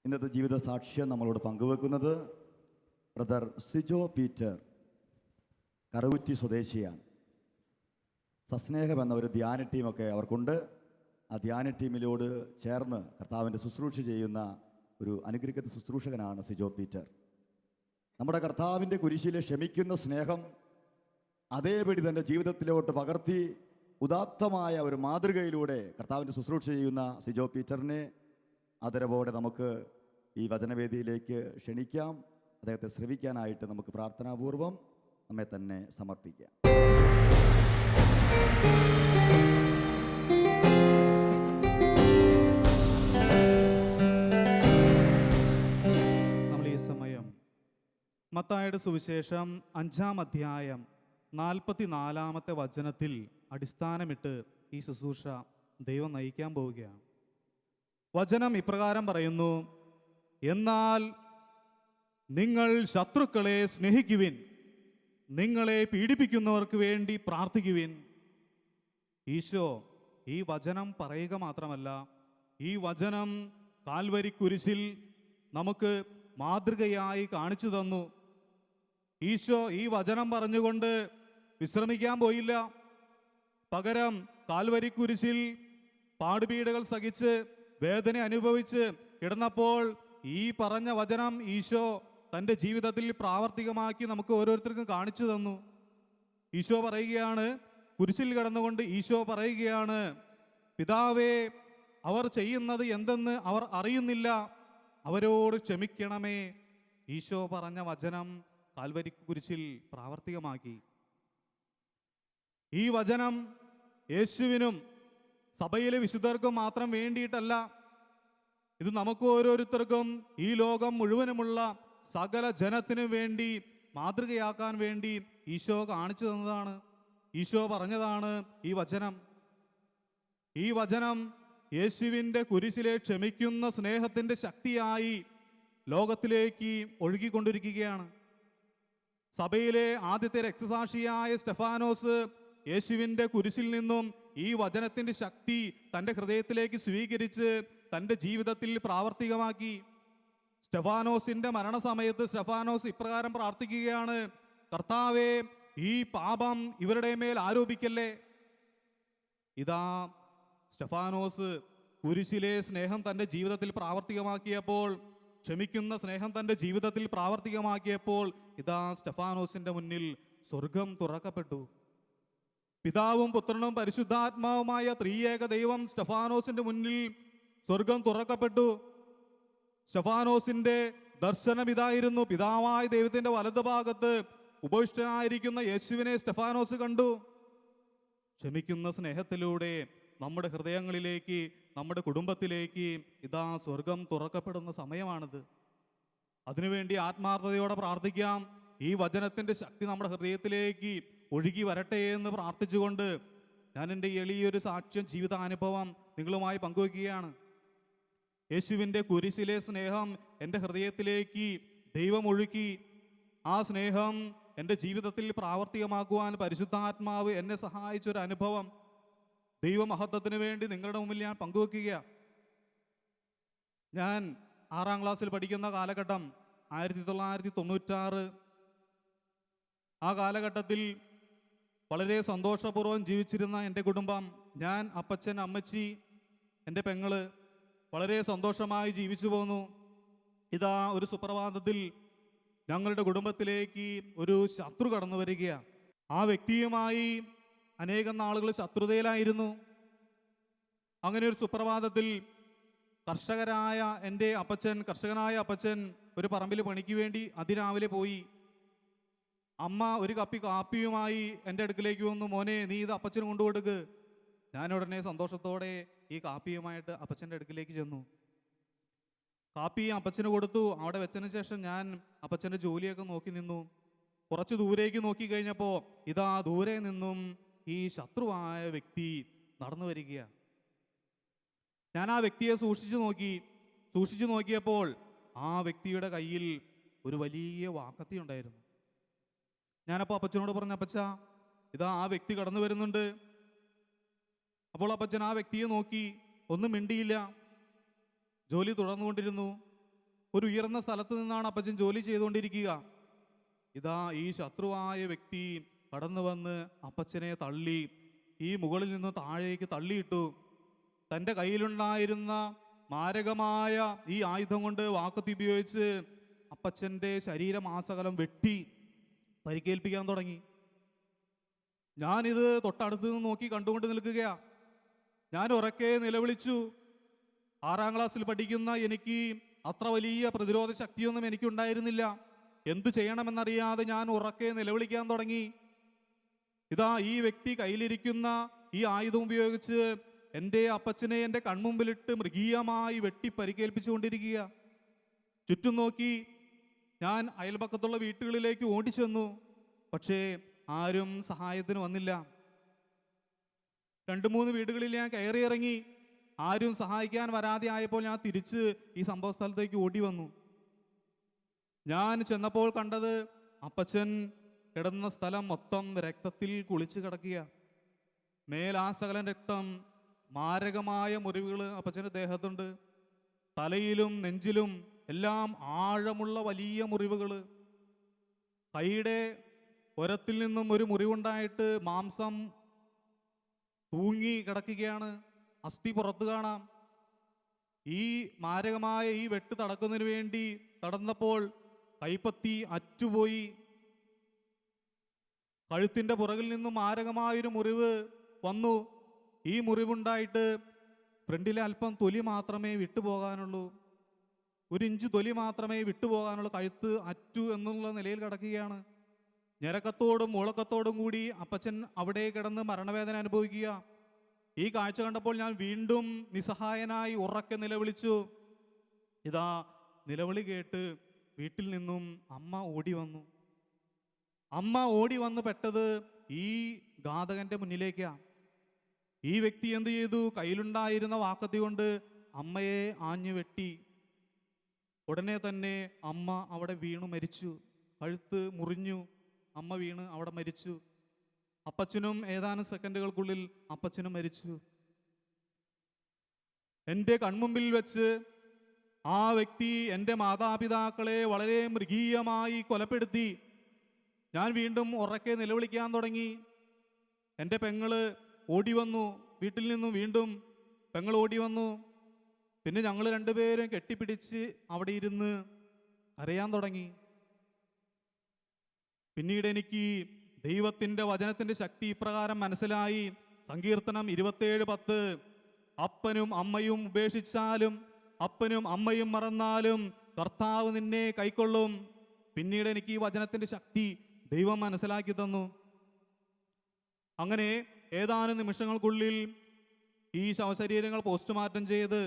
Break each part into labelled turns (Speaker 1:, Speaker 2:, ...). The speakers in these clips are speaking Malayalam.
Speaker 1: ഇന്നത്തെ ജീവിത സാക്ഷ്യം നമ്മളോട് പങ്കുവെക്കുന്നത് ബ്രദർ സിജോ പീറ്റർ, കറുകുറ്റി സ്വദേശിയാണ്. സസ്നേഹം എന്ന ഒരു ധ്യാന ടീമൊക്കെ അവർക്കുണ്ട്. ആ ധ്യാന ടീമിലോട് ചേർന്ന് കർത്താവിൻ്റെ ശുശ്രൂഷ ചെയ്യുന്ന ഒരു അനുഗ്രഹിക്കുന്ന ശുശ്രൂഷകനാണ് സിജോ പീറ്റർ. നമ്മുടെ കർത്താവിൻ്റെ കുരിശിലെ ക്ഷമിക്കുന്ന സ്നേഹം അതേപടി തൻ്റെ ജീവിതത്തിലോട്ട് പകർത്തി ഉദാത്തമായ ഒരു മാതൃകയിലൂടെ കർത്താവിൻ്റെ ശുശ്രൂഷ ചെയ്യുന്ന സിജോ പീറ്ററിനെ ആദരവോടെ നമുക്ക് ഈ വചനവേദിയിലേക്ക് ക്ഷണിക്കാം. അദ്ദേഹത്തെ ശ്രവിക്കാനായിട്ട് നമുക്ക് പ്രാർത്ഥനാപൂർവം നമ്മെ തന്നെ സമർപ്പിക്കാം.
Speaker 2: നമ്മൾ ഈ സമയം മത്തായിയുടെ സുവിശേഷം 5-ാം അധ്യായം 44-ാമത്തെ വചനത്തിൽ അടിസ്ഥാനമിട്ട് ഈ ശുശ്രൂഷ ദൈവം നയിക്കാൻ പോവുകയാണ്. വചനം ഇപ്രകാരം പറയുന്നു: എന്നാൽ നിങ്ങൾ ശത്രുക്കളെ സ്നേഹിക്കുവിൻ, നിങ്ങളെ പീഡിപ്പിക്കുന്നവർക്ക് വേണ്ടി പ്രാർത്ഥിക്കുവിൻ. ഈശോ ഈ വചനം പറയുക മാത്രമല്ല, ഈ വചനം കാൽവരി കുരിശിൽ നമുക്ക് മാതൃകയായി കാണിച്ചു തന്നു. ഈശോ ഈ വചനം പറഞ്ഞുകൊണ്ട് വിശ്രമിക്കാൻ പോയില്ല. പകരം കാൽവരി കുരിശിൽ പാടുപീഡകൾ സഹിച്ച് വേദന അനുഭവിച്ച് കിടന്നപ്പോൾ ഈ പറഞ്ഞ വചനം ഈശോ തൻ്റെ ജീവിതത്തിൽ പ്രാവർത്തികമാക്കി നമുക്ക് ഓരോരുത്തർക്കും കാണിച്ചു തന്നു. ഈശോ പറയുകയാണ്, കുരിശിൽ കിടന്നുകൊണ്ട് ഈശോ പറയുകയാണ്, പിതാവേ, അവർ ചെയ്യുന്നത് എന്തെന്ന് അവർ അറിയുന്നില്ല, അവരോട് ക്ഷമിക്കണമേ. ഈശോ പറഞ്ഞ വചനം കാൽവരി കുരിശിൽ പ്രാവർത്തികമാക്കി. ഈ വചനം യേശുവിനും സഭയിലെ വിശുദ്ധർക്കും മാത്രം വേണ്ടിയിട്ടല്ല, ഇത് നമുക്ക് ഓരോരുത്തർക്കും ഈ ലോകം മുഴുവനുമുള്ള സകല ജനത്തിനു വേണ്ടി മാതൃകയാക്കാൻ വേണ്ടി ഈശോ കാണിച്ചു തന്നതാണ്. ഈശോ പറഞ്ഞതാണ് ഈ വചനം. ഈ വചനം യേശുവിൻ്റെ കുരിശിലെ ക്ഷമിക്കുന്ന സ്നേഹത്തിൻ്റെ ശക്തിയായി ലോകത്തിലേക്ക് ഒഴുകിക്കൊണ്ടിരിക്കുകയാണ്. സഭയിലെ ആദ്യത്തെ രക്തസാക്ഷിയായ സ്റ്റെഫാനോസ് യേശുവിൻ്റെ കുരിശിൽ നിന്നും ഈ വചനത്തിൻ്റെ ശക്തി തൻ്റെ ഹൃദയത്തിലേക്ക് സ്വീകരിച്ച് തൻ്റെ ജീവിതത്തിൽ പ്രാവർത്തികമാക്കി. സ്റ്റെഫാനോസിൻ്റെ മരണസമയത്ത് സ്റ്റെഫാനോസ് ഇപ്രകാരം പ്രാർത്ഥിക്കുകയാണ്: കർത്താവേ, ഈ പാപം ഇവരുടെ മേൽ ആരോപിക്കല്ലേ. ഇതാ സ്റ്റെഫാനോസ് കുരിശിലെ സ്നേഹം തൻ്റെ ജീവിതത്തിൽ പ്രാവർത്തികമാക്കിയപ്പോൾ, ക്ഷമിക്കുന്ന സ്നേഹം തൻ്റെ ജീവിതത്തിൽ പ്രാവർത്തികമാക്കിയപ്പോൾ, ഇതാ സ്റ്റെഫാനോസിൻ്റെ മുന്നിൽ സ്വർഗം തുറക്കപ്പെട്ടു. പിതാവും പുത്രനും പരിശുദ്ധാത്മാവുമായ ത്രിയേക ദൈവം സ്റ്റെഫാനോസിന്റെ മുന്നിൽ സ്വർഗം തുറക്കപ്പെട്ടു. സ്റ്റെഫാനോസിന്റെ ദർശനം ഇതായിരുന്നു: പിതാവായ ദൈവത്തിന്റെ വലതുഭാഗത്ത് ഉപവിഷ്ടനായിരിക്കുന്ന യേശുവിനെ സ്റ്റെഫാനോസ് കണ്ടു. ക്ഷമിക്കുന്ന സ്നേഹത്തിലൂടെ നമ്മുടെ ഹൃദയങ്ങളിലേക്ക്, നമ്മുടെ കുടുംബത്തിലേക്ക് ഇതാ സ്വർഗം തുറക്കപ്പെടുന്ന സമയമാണിത്. അതിനുവേണ്ടി ആത്മാർത്ഥതയോടെ പ്രാർത്ഥിക്കാം. ഈ വചനത്തിന്റെ ശക്തി നമ്മുടെ ഹൃദയത്തിലേക്ക് ഒഴുകി വരട്ടെ എന്ന് പ്രാർത്ഥിച്ചുകൊണ്ട് ഞാൻ എൻ്റെ എളിയൊരു സാക്ഷ്യം, ജീവിതാനുഭവം നിങ്ങളുമായി പങ്കുവയ്ക്കുകയാണ്. യേശുവിൻ്റെ കുരിശിലെ സ്നേഹം എൻ്റെ ഹൃദയത്തിലേക്ക് ദൈവം ഒഴുക്കി. ആ സ്നേഹം എൻ്റെ ജീവിതത്തിൽ പ്രാവർത്തികമാക്കുവാൻ പരിശുദ്ധാത്മാവ് എന്നെ സഹായിച്ചൊരു അനുഭവം ദൈവമഹത്വത്തിന് വേണ്ടി നിങ്ങളുടെ മുമ്പിൽ ഞാൻ പങ്കുവെക്കുക. ഞാൻ 6-ാം ക്ലാസ്സിൽ പഠിക്കുന്ന കാലഘട്ടം 1996. ആ കാലഘട്ടത്തിൽ വളരെ സന്തോഷപൂർവ്വം ജീവിച്ചിരുന്ന എൻ്റെ കുടുംബം, ഞാൻ, അപ്പച്ചൻ, അമ്മച്ചി, എൻ്റെ പെങ്ങള് വളരെ സന്തോഷമായി ജീവിച്ചു പോന്നു. ഇതാ ഒരു സുപ്രഭാതത്തിൽ ഞങ്ങളുടെ കുടുംബത്തിലേക്ക് ഒരു ശത്രു കടന്നു വരികയാണ്. ആ വ്യക്തിയുമായി അനേകം നാളുകൾ ശത്രുതയിലായിരുന്നു. അങ്ങനെ ഒരു സുപ്രഭാതത്തിൽ കർഷകനായ അപ്പച്ചൻ ഒരു പറമ്പിൽ പണിക്ക് വേണ്ടി അതിരാവിലെ പോയി. അമ്മ ഒരു കപ്പി കാപ്പിയുമായി എൻ്റെ അടുക്കിലേക്ക് വന്നു. മോനെ, നീ ഇത് അപ്പച്ചന് കൊണ്ടുകൊടുക്ക്. ഞാൻ ഉടനെ സന്തോഷത്തോടെ ഈ കാപ്പിയുമായിട്ട് അപ്പച്ചൻ്റെ അടുക്കിലേക്ക് ചെന്നു. കാപ്പി അപ്പച്ചന് കൊടുത്തു. അവിടെ വെച്ചതിന് ശേഷം ഞാൻ അപ്പച്ചൻ്റെ ജോലിയൊക്കെ നോക്കി നിന്നു. കുറച്ച് ദൂരേക്ക് നോക്കി കഴിഞ്ഞപ്പോൾ ഇതാ ദൂരെ നിന്നും ഈ ശത്രുവായ വ്യക്തി നടന്നു വരികയാണ്. ഞാൻ ആ വ്യക്തിയെ സൂക്ഷിച്ചു നോക്കിയപ്പോൾ ആ വ്യക്തിയുടെ കയ്യിൽ ഒരു വലിയ വാക്കത്തി ഉണ്ടായിരുന്നു. ഞാനപ്പോൾ അപ്പച്ചനോട് പറഞ്ഞു, അപ്പച്ച, ഇതാ ആ വ്യക്തി കടന്നു വരുന്നുണ്ട്. അപ്പോൾ അപ്പച്ചൻ ആ വ്യക്തിയെ നോക്കി ഒന്നും മിണ്ടിയില്ല. ജോലി തുടർന്നുകൊണ്ടിരുന്നു. ഒരു ഉയർന്ന സ്ഥലത്ത് നിന്നാണ് അപ്പച്ചൻ ജോലി ചെയ്തുകൊണ്ടിരിക്കുക. ഇതാ ഈ ശത്രുവായ വ്യക്തി കടന്നു വന്ന് അപ്പച്ചനെ തള്ളി ഈ മുകളിൽ നിന്ന് താഴേക്ക് തള്ളിയിട്ടു. തൻ്റെ കയ്യിലുണ്ടായിരുന്ന മാരകമായ ഈ ആയുധം കൊണ്ട് വാക്കത്തി ഉപയോഗിച്ച് അപ്പച്ചൻ്റെ ശരീരമാസകലം വെട്ടി പരിക്കേൽപ്പിക്കാൻ തുടങ്ങി. ഞാനിത് തൊട്ടടുത്ത് നിന്ന് നോക്കി കണ്ടുകൊണ്ട് നിൽക്കുകയാ. ഞാൻ ഉറക്കെ നിലവിളിച്ചു. 6ാം ക്ലാസ്സിൽ പഠിക്കുന്ന എനിക്ക് അത്ര വലിയ പ്രതിരോധ ശക്തിയൊന്നും എനിക്കുണ്ടായിരുന്നില്ല. എന്തു ചെയ്യണമെന്നറിയാതെ ഞാൻ ഉറക്കെ നിലവിളിക്കാൻ തുടങ്ങി. ഇതാ ഈ വ്യക്തി കയ്യിലിരിക്കുന്ന ഈ ആയുധം ഉപയോഗിച്ച് എൻ്റെ അപ്പച്ചനെ എൻ്റെ കൺമുമ്പിലിട്ട് മൃഗീയമായി വെട്ടി പരിക്കേൽപ്പിച്ചുകൊണ്ടിരിക്കുക. ചുറ്റും നോക്കി ഞാൻ അയൽപക്കത്തുള്ള വീട്ടുകളിലേക്ക് ഓടിച്ചെന്നു. പക്ഷേ ആരും സഹായത്തിന് വന്നില്ല. 2-3 വീടുകളിൽ ഞാൻ കയറിയിറങ്ങി. ആരും സഹായിക്കാൻ വരാതെ ആയപ്പോൾ ഞാൻ തിരിച്ച് ഈ സംഭവ സ്ഥലത്തേക്ക് ഓടി വന്നു. ഞാൻ ചെന്നപ്പോൾ കണ്ടത് അപ്പച്ചൻ കിടന്ന സ്ഥലം മൊത്തം രക്തത്തിൽ കുളിച്ച് കിടക്കുക. മേലാസകലം രക്തം. മാരകമായ മുറിവുകൾ അപ്പച്ചൻ്റെ ദേഹത്തുണ്ട്. തലയിലും നെഞ്ചിലും എല്ലാം ആഴമുള്ള വലിയ മുറിവുകൾ. കൈയുടെ ഒരത്തിൽ നിന്നും ഒരു മുറിവുണ്ടായിട്ട് മാംസം തൂങ്ങി കിടക്കുകയാണ്. അസ്ഥി പുറത്ത് കാണാം. ഈ മാരകമായ ഈ വെട്ട് തടക്കുന്നതിന് വേണ്ടി തടന്നപ്പോൾ കൈപ്പത്തി അറ്റുപോയി. കഴുത്തിൻ്റെ പുറകിൽ നിന്നും മാരകമായൊരു മുറിവ് വന്നു. ഈ മുറിവുണ്ടായിട്ട് ഫ്രണ്ടിലെ അല്പം തൊലി മാത്രമേ വിട്ടുപോകാനുള്ളൂ. 1 ഇഞ്ച് തൊലി മാത്രമേ വിട്ടുപോകാനുള്ളൂ. കഴുത്ത് അറ്റു എന്നുള്ള നിലയിൽ കിടക്കുകയാണ്. ഞരക്കത്തോടും മുളക്കത്തോടും കൂടി അപ്പച്ചൻ അവിടെ കിടന്ന് മരണവേദന അനുഭവിക്കുക. ഈ കാഴ്ച കണ്ടപ്പോൾ ഞാൻ വീണ്ടും നിസ്സഹായനായി ഉറക്കെ നിലവിളിച്ചു. ഇതാ നിലവിളി കേട്ട് വീട്ടിൽ നിന്നും അമ്മ ഓടി വന്നു. അമ്മ ഓടി വന്ന് പെട്ടത് ഈ ഘാതകന്റെ മുന്നിലേക്കാ. ഈ വ്യക്തി എന്ത് ചെയ്തു? കയ്യിലുണ്ടായിരുന്ന വാക്കത്തി കൊണ്ട് അമ്മയെ ആഞ്ഞു വെട്ടി. ഉടനെ തന്നെ അമ്മ അവിടെ വീണു മരിച്ചു. കഴുത്ത് മുറിഞ്ഞു. അമ്മ വീണ് അവിടെ മരിച്ചു. അപ്പച്ചനും ഏതാനും സെക്കൻഡുകൾക്കുള്ളിൽ അപ്പച്ചനും മരിച്ചു. എൻ്റെ കൺമുമ്പിൽ വെച്ച് ആ വ്യക്തി എൻ്റെ മാതാപിതാക്കളെ വളരെ മൃഗീയമായി കൊലപ്പെടുത്തി. ഞാൻ വീണ്ടും ഉറക്കെ നിലവിളിക്കാൻ തുടങ്ങി. എൻ്റെ പെങ്ങള് ഓടി വന്നു. വീട്ടിൽ നിന്നും വീണ്ടും പെങ്ങൾ ഓടി വന്നു. പിന്നെ ഞങ്ങൾ രണ്ടുപേരും കെട്ടിപ്പിടിച്ച് അവിടെ ഇരുന്ന് കരയാൻ തുടങ്ങി. പിന്നീട് എനിക്ക് ദൈവത്തിൻ്റെ വചനത്തിൻ്റെ ശക്തി ഇപ്രകാരം മനസ്സിലായി. സങ്കീർത്തനം 27:10, അപ്പനും അമ്മയും ഉപേക്ഷിച്ചാലും അപ്പനും അമ്മയും മറന്നാലും കർത്താവ് നിന്നെ കൈക്കൊള്ളും. പിന്നീട് എനിക്ക് ഈ വചനത്തിൻ്റെ ശക്തി ദൈവം മനസ്സിലാക്കി തന്നു. അങ്ങനെ ഏതാനും നിമിഷങ്ങൾക്കുള്ളിൽ ഈ ശവശരീരങ്ങൾ പോസ്റ്റ്മോർട്ടം ചെയ്ത്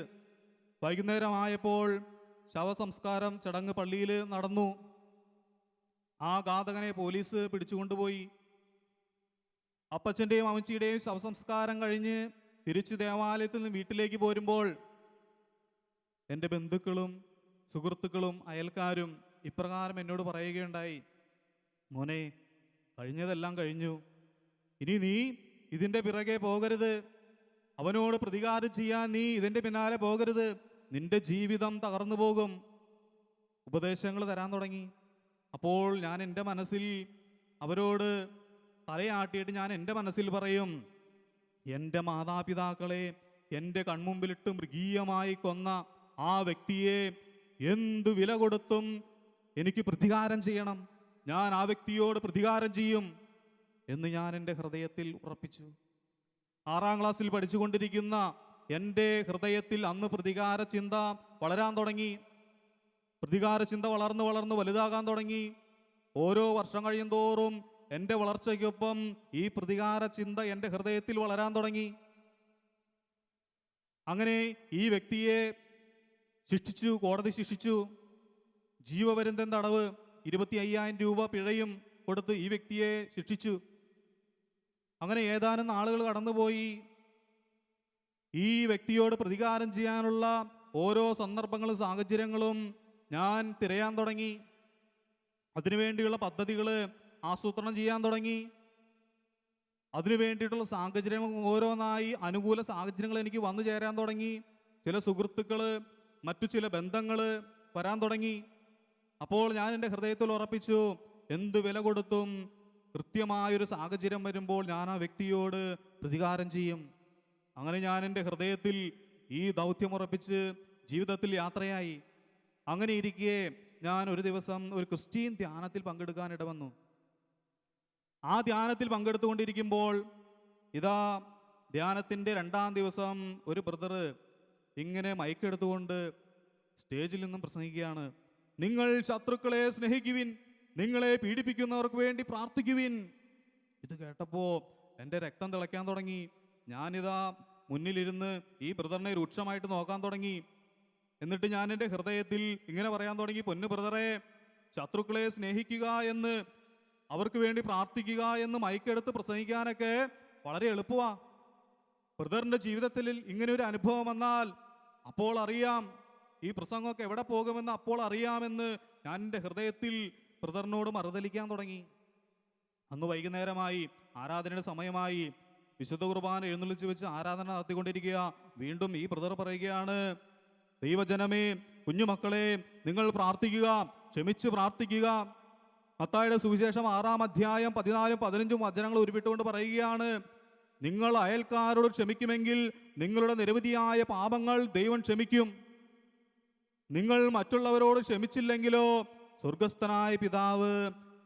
Speaker 2: വൈകുന്നേരമായപ്പോൾ ശവസംസ്കാരം ചടങ്ങ് പള്ളിയിൽ നടന്നു. ആ ഘാതകനെ പോലീസ് പിടിച്ചുകൊണ്ടുപോയി. അപ്പച്ചൻ്റെയും അമ്മച്ചിയുടെയും ശവസംസ്കാരം കഴിഞ്ഞ് തിരിച്ചു ദേവാലയത്തിൽ നിന്ന് വീട്ടിലേക്ക് പോരുമ്പോൾ എൻ്റെ ബന്ധുക്കളും സുഹൃത്തുക്കളും അയൽക്കാരും ഇപ്രകാരം എന്നോട് പറയുകയുണ്ടായി, മോനെ, കഴിഞ്ഞതെല്ലാം കഴിഞ്ഞു. ഇനി നീ ഇതിൻ്റെ പിറകെ പോകരുത്. അവനോട് പ്രതികാരം ചെയ്യാൻ നീ ഇതിൻ്റെ പിന്നാലെ പോകരുത്. നിന്റെ ജീവിതം തകർന്നു പോകും. ഉപദേശങ്ങൾ തരാൻ തുടങ്ങി. അപ്പോൾ ഞാൻ എൻ്റെ മനസ്സിൽ അവരോട് തലയാട്ടിയിട്ട് ഞാൻ എൻ്റെ മനസ്സിൽ പറയും, എൻ്റെ മാതാപിതാക്കളെ എൻ്റെ കൺമുമ്പിലിട്ട് മൃഗീയമായി കൊന്ന ആ വ്യക്തിയെ എന്തു വില കൊടുത്തും എനിക്ക് പ്രതികാരം ചെയ്യണം. ഞാൻ ആ വ്യക്തിയോട് പ്രതികാരം ചെയ്യും എന്ന് ഞാൻ എൻ്റെ ഹൃദയത്തിൽ ഉറപ്പിച്ചു. 6ാം ക്ലാസ്സിൽ പഠിച്ചുകൊണ്ടിരിക്കുന്ന എൻ്റെ ഹൃദയത്തിൽ അന്ന് പ്രതികാര ചിന്ത വളരാൻ തുടങ്ങി. പ്രതികാര ചിന്ത വളർന്ന് വളർന്ന് വലുതാകാൻ തുടങ്ങി. ഓരോ വർഷം കഴിയും തോറും എൻ്റെ വളർച്ചയ്ക്കൊപ്പം ഈ പ്രതികാര ചിന്ത എൻ്റെ ഹൃദയത്തിൽ വളരാൻ തുടങ്ങി. അങ്ങനെ ഈ വ്യക്തിയെ ശിക്ഷിച്ചു. കോടതി ശിക്ഷിച്ചു. ജീവപര്യന്തം തടവ്, 25,000 രൂപ പിഴയും കൊടുത്ത് ഈ വ്യക്തിയെ ശിക്ഷിച്ചു. അങ്ങനെ ഏതാനും നാളുകൾ കടന്നുപോയി. ഈ വ്യക്തിയോട് പ്രതികാരം ചെയ്യാനുള്ള ഓരോ സന്ദർഭങ്ങളും സാഹചര്യങ്ങളും ഞാൻ തിരയാൻ തുടങ്ങി. അതിനുവേണ്ടിയുള്ള പദ്ധതികൾ ആസൂത്രണം ചെയ്യാൻ തുടങ്ങി. അതിനു വേണ്ടിയിട്ടുള്ള സാഹചര്യങ്ങൾ ഓരോന്നായി അനുകൂല സാഹചര്യങ്ങൾ എനിക്ക് വന്നു ചേരാൻ തുടങ്ങി. ചില സുഹൃത്തുക്കൾ, മറ്റു ചില ബന്ധങ്ങൾ, വരാൻ തുടങ്ങി. അപ്പോൾ ഞാൻ എൻ്റെ ഹൃദയത്തിൽ ഉറപ്പിച്ചു, എന്ത് വില കൊടുത്തും കൃത്യമായൊരു സാഹചര്യം വരുമ്പോൾ ഞാൻ ആ വ്യക്തിയോട് പ്രതികാരം ചെയ്യും. അങ്ങനെ ഞാൻ എൻ്റെ ഹൃദയത്തിൽ ഈ ദൗത്യം ഉറപ്പിച്ച് ജീവിതത്തിൽ യാത്രയായി. അങ്ങനെ ഇരിക്കെ ഞാൻ ഒരു ദിവസം ഒരു ക്രിസ്ത്യൻ ധ്യാനത്തിൽ പങ്കെടുക്കാൻ ഇടവന്നു. ആ ധ്യാനത്തിൽ പങ്കെടുത്തുകൊണ്ടിരിക്കുമ്പോൾ ഇതാ ധ്യാനത്തിൻ്റെ 2-ാം ദിവസം ഒരു ബ്രദർ ഇങ്ങനെ മൈക്കെടുത്തുകൊണ്ട് സ്റ്റേജിൽ നിന്നും പ്രസംഗിക്കുകയാണ്. നിങ്ങൾ ശത്രുക്കളെ സ്നേഹിക്കുവിൻ, നിങ്ങളെ പീഡിപ്പിക്കുന്നവർക്ക് വേണ്ടി പ്രാർത്ഥിക്കുവിൻ. ഇത് കേട്ടപ്പോൾ എൻ്റെ രക്തം തിളയ്ക്കാൻ തുടങ്ങി. ഞാനിതാ മുന്നിലിരുന്ന് ഈ ബ്രദറിനെ രൂക്ഷമായിട്ട് നോക്കാൻ തുടങ്ങി. എന്നിട്ട് ഞാൻ എൻ്റെ ഹൃദയത്തിൽ ഇങ്ങനെ പറയാൻ തുടങ്ങി, പൊന്നു ബ്രദറെ, ശത്രുക്കളെ സ്നേഹിക്കുക എന്ന്, അവർക്ക് വേണ്ടി പ്രാർത്ഥിക്കുക എന്ന് മൈക്കെടുത്ത് പ്രസംഗിക്കാനൊക്കെ വളരെ എളുപ്പമാണ്. ബ്രദറിൻ്റെ ജീവിതത്തിൽ ഇങ്ങനെ ഒരു അനുഭവം വന്നാൽ അപ്പോൾ അറിയാം ഈ പ്രസംഗമൊക്കെ എവിടെ പോകുമെന്ന് അപ്പോൾ അറിയാമെന്ന് ഞാൻ എൻ്റെ ഹൃദയത്തിൽ ബ്രദറിനോട് മറുതലിക്കാൻ തുടങ്ങി. അന്ന് വൈകുന്നേരമായി, ആരാധനയുടെ സമയമായി. വിശുദ്ധ കുർബാന എഴുന്നള്ളിച്ച് വെച്ച് ആരാധന നടത്തിക്കൊണ്ടിരിക്കുക. വീണ്ടും ഈ ബ്രദർ പറയുകയാണ്, ദൈവജനമേ, കുഞ്ഞുമക്കളെ, നിങ്ങൾ പ്രാർത്ഥിക്കുക, ക്ഷമിച്ച് പ്രാർത്ഥിക്കുക. മത്തായിയുടെ സുവിശേഷം 6-ാം അധ്യായം 14-15 വചനങ്ങൾ ഉരുവിട്ടുകൊണ്ട് പറയുകയാണ്, നിങ്ങൾ അയൽക്കാരോട് ക്ഷമിക്കുമെങ്കിൽ നിങ്ങളുടെ നിരവധിയായ പാപങ്ങൾ ദൈവം ക്ഷമിക്കും. നിങ്ങൾ മറ്റുള്ളവരോട് ക്ഷമിച്ചില്ലെങ്കിലോ സ്വർഗസ്ഥനായ പിതാവ്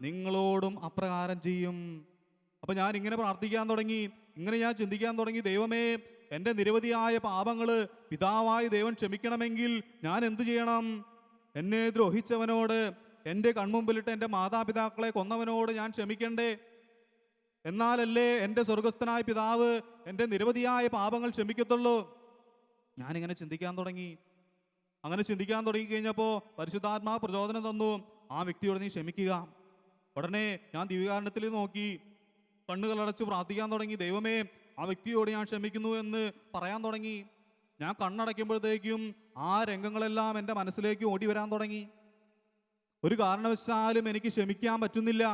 Speaker 2: നിങ്ങളോടും അപ്രകാരം ചെയ്യും. അപ്പൊ ഞാൻ ഇങ്ങനെ പ്രാർത്ഥിക്കാൻ തുടങ്ങി, ഇങ്ങനെ ഞാൻ ചിന്തിക്കാൻ തുടങ്ങി, ദൈവമേ, എൻ്റെ നിരവധിയായ പാപങ്ങൾ പിതാവായി ദൈവം ക്ഷമിക്കണമെങ്കിൽ ഞാൻ എന്തു ചെയ്യണം? എന്നെ ദ്രോഹിച്ചവനോട്, എൻ്റെ കൺമുമ്പിലിട്ട് എൻ്റെ മാതാപിതാക്കളെ കൊന്നവനോട് ഞാൻ ക്ഷമിക്കണ്ടേ? എന്നാലല്ലേ എൻ്റെ സ്വർഗസ്ഥനായ പിതാവ് എൻ്റെ നിരവധിയായ പാപങ്ങൾ ക്ഷമിക്കത്തുള്ളൂ. ഞാനിങ്ങനെ ചിന്തിക്കാൻ തുടങ്ങി. അങ്ങനെ ചിന്തിക്കാൻ തുടങ്ങിക്കഴിഞ്ഞപ്പോൾ പരിശുദ്ധാത്മാവ് പ്രചോദനം തന്നു, ആ വ്യക്തിയോട് നീ ക്ഷമിക്കുക. ഉടനെ ഞാൻ ദിവ്യകാരുണ്യത്തിൽ നോക്കി, കണ്ണുകളടച്ച് പ്രാർത്ഥിക്കാൻ തുടങ്ങി. ദൈവമേ, ആ വ്യക്തിയോട് ഞാൻ ക്ഷമിക്കുന്നു എന്ന് പറയാൻ തുടങ്ങി. ഞാൻ കണ്ണടയ്ക്കുമ്പോഴത്തേക്കും ആ രംഗങ്ങളെല്ലാം എൻ്റെ മനസ്സിലേക്ക് ഓടി വരാൻ തുടങ്ങി. ഒരു കാരണവശാലും എനിക്ക് ക്ഷമിക്കാൻ പറ്റുന്നില്ല.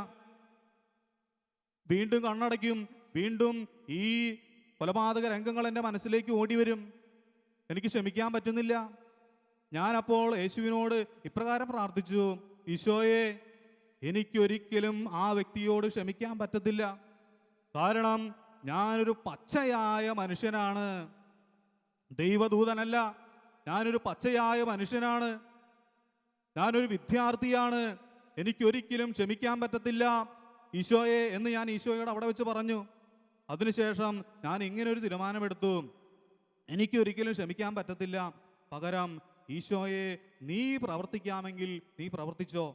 Speaker 2: വീണ്ടും കണ്ണടയ്ക്കും, വീണ്ടും ഈ കൊലപാതക രംഗങ്ങൾ എൻ്റെ മനസ്സിലേക്ക് ഓടി വരും. എനിക്ക് ക്ഷമിക്കാൻ പറ്റുന്നില്ല. ഞാനപ്പോൾ യേശുവിനോട് ഇപ്രകാരം പ്രാർത്ഥിച്ചു, ഈശോയെ, എനിക്കൊരിക്കലും ആ വ്യക്തിയോട് ക്ഷമിക്കാൻ പറ്റത്തില്ല. കാരണം ഞാനൊരു പച്ചയായ മനുഷ്യനാണ്, ദൈവദൂതനല്ല. ഞാനൊരു പച്ചയായ മനുഷ്യനാണ്, ഞാനൊരു വിദ്യാർത്ഥിയാണ്. എനിക്കൊരിക്കലും ക്ഷമിക്കാൻ പറ്റത്തില്ല ഈശോയെ എന്ന് ഞാൻ ഈശോയോട് അവിടെ വെച്ച് പറഞ്ഞു. അതിനുശേഷം ഞാൻ ഇങ്ങനെ ഒരു തീരുമാനമെടുത്തു, എനിക്കൊരിക്കലും ക്ഷമിക്കാൻ പറ്റത്തില്ല. പകരം ഈശോയെ, നീ പ്രവർത്തിക്കാമെങ്കിൽ നീ പ്രവർത്തിച്ചോ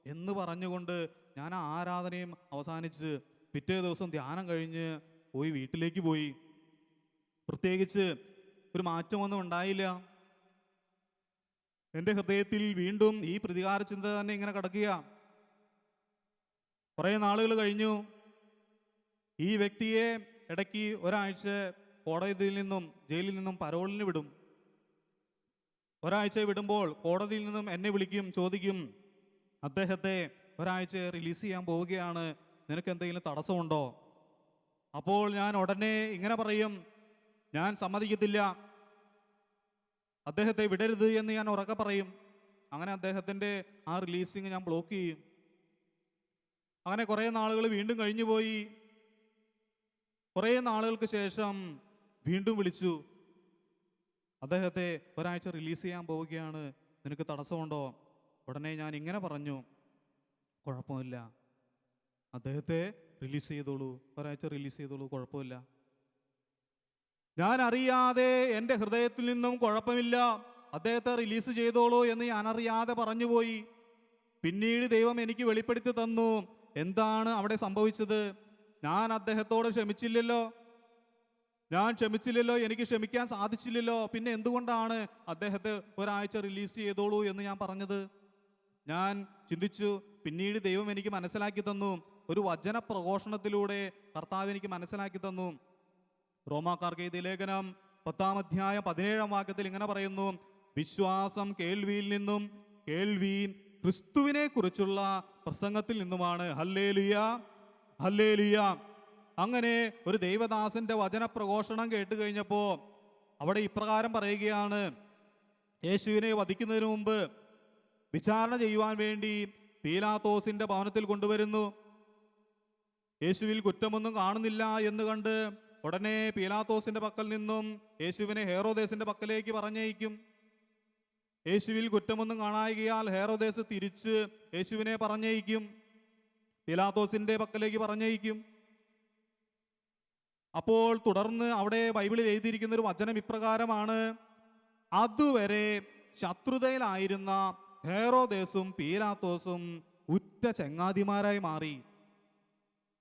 Speaker 2: എന്ന് പറഞ്ഞുകൊണ്ട് ഞാൻ ആ ആരാധനയും അവസാനിച്ച് പിറ്റേ ദിവസം ധ്യാനം കഴിഞ്ഞ് വീട്ടിലേക്ക് പോയി. പ്രത്യേകിച്ച് ഒരു മാറ്റമൊന്നും ഉണ്ടായില്ല. എൻ്റെ ഹൃദയത്തിൽ വീണ്ടും ഈ പ്രതികാര ചിന്ത തന്നെ ഇങ്ങനെ കിടക്കുക. കുറേ നാളുകൾ കഴിഞ്ഞു. ഈ വ്യക്തിയെ ഇടയ്ക്ക് ഒരാഴ്ച കോടതിയിൽ നിന്നും ജയിലിൽ നിന്നും പരോളിന് വിടും. ഒരാഴ്ച വിടുമ്പോൾ കോടതിയിൽ നിന്നും എന്നെ വിളിക്കും, ചോദിക്കും, അദ്ദേഹത്തെ ഒരാഴ്ച റിലീസ് ചെയ്യാൻ പോവുകയാണ്, നിനക്ക് എന്തെങ്കിലും തടസ്സമുണ്ടോ? അപ്പോൾ ഞാൻ ഉടനെ ഇങ്ങനെ പറയും, ഞാൻ സമ്മതിക്കത്തില്ല, അദ്ദേഹത്തെ വിടരുത് എന്ന് ഞാൻ ഉറക്കെ പറയും. അങ്ങനെ അദ്ദേഹത്തിൻ്റെ ആ റിലീസിങ് ഞാൻ ബ്ലോക്ക് ചെയ്യും. അങ്ങനെ കുറേ നാളുകൾ വീണ്ടും കഴിഞ്ഞു പോയി. കുറേ നാളുകൾക്ക് ശേഷം വീണ്ടും വിളിച്ചു, അദ്ദേഹത്തെ ഒരാഴ്ച റിലീസ് ചെയ്യാൻ പോവുകയാണ്, നിനക്ക് തടസ്സമുണ്ടോ? ഉടനെ ഞാൻ ഇങ്ങനെ പറഞ്ഞു, കുഴപ്പമില്ല, അദ്ദേഹത്തെ റിലീസ് ചെയ്തോളൂ, ഒരാഴ്ച റിലീസ് ചെയ്തോളൂ, കുഴപ്പമില്ല. ഞാൻ അറിയാതെ എൻ്റെ ഹൃദയത്തിൽ നിന്നും കുഴപ്പമില്ല, അദ്ദേഹത്തെ റിലീസ് ചെയ്തോളൂ എന്ന് ഞാൻ അറിയാതെ പറഞ്ഞുപോയി. പിന്നീട് ദൈവം എനിക്ക് വെളിപ്പെടുത്തി തന്നു എന്താണ് അവിടെ സംഭവിച്ചത്. ഞാൻ അദ്ദേഹത്തോട് ക്ഷമിച്ചില്ലല്ലോ, എനിക്ക് ക്ഷമിക്കാൻ സാധിച്ചില്ലല്ലോ. പിന്നെ എന്തുകൊണ്ടാണ് അദ്ദേഹത്തെ ഒരാഴ്ച റിലീസ് ചെയ്തോളൂ എന്ന് ഞാൻ പറഞ്ഞത്? ഞാൻ ചിന്തിച്ചു. പിന്നീട് ദൈവം എനിക്ക് മനസ്സിലാക്കി തന്നു, ഒരു വചന പ്രഘോഷണത്തിലൂടെ കർത്താവ് എനിക്ക് മനസ്സിലാക്കി തന്നു. റോമാക്കാർക്ക് എഴുതിയ ലേഖനം 10-ാം അധ്യായം 17-ാം വാക്യത്തിൽ ഇങ്ങനെ പറയുന്നു, വിശ്വാസം കേൾവിയിൽ നിന്നും, കേൾവി ക്രിസ്തുവിനെ കുറിച്ചുള്ള പ്രസംഗത്തിൽ നിന്നുമാണ്. Hallelujah, hallelujah. അങ്ങനെ ഒരു ദൈവദാസന്റെ വചന പ്രഘോഷണം കേട്ട് കഴിഞ്ഞപ്പോൾ അവിടെ ഇപ്രകാരം പറയുകയാണ്, യേശുവിനെ വധിക്കുന്നതിന് മുമ്പ് വിചാരണ ചെയ്യുവാൻ വേണ്ടി പീലാത്തോസിന്റെ ഭവനത്തിൽ കൊണ്ടുവരുന്നു. യേശുവിൽ കുറ്റമൊന്നും കാണുന്നില്ല എന്ന് കണ്ട് ഉടനെ പീലാത്തോസിന്റെ പക്കൽ നിന്നും യേശുവിനെ ഹേറോദേസിന്റെ പക്കലേക്ക് പറഞ്ഞയക്കും. യേശുവിൽ കുറ്റമൊന്നും കാണായികയാൽ ഹേറോദേസ് തിരിച്ച് യേശുവിനെ പറഞ്ഞയക്കും, പീലാത്തോസിന്റെ പക്കലേക്ക് പറഞ്ഞയക്കും. അപ്പോൾ തുടർന്ന് അവിടെ ബൈബിളിൽ എഴുതിയിരിക്കുന്ന ഒരു വചനം ഇപ്രകാരമാണ്: അതുവരെ ശത്രുതയിലായിരുന്ന ഹേറോദേസും പീലാത്തോസും ഉറ്റ ചങ്ങാതിമാരായി മാറി.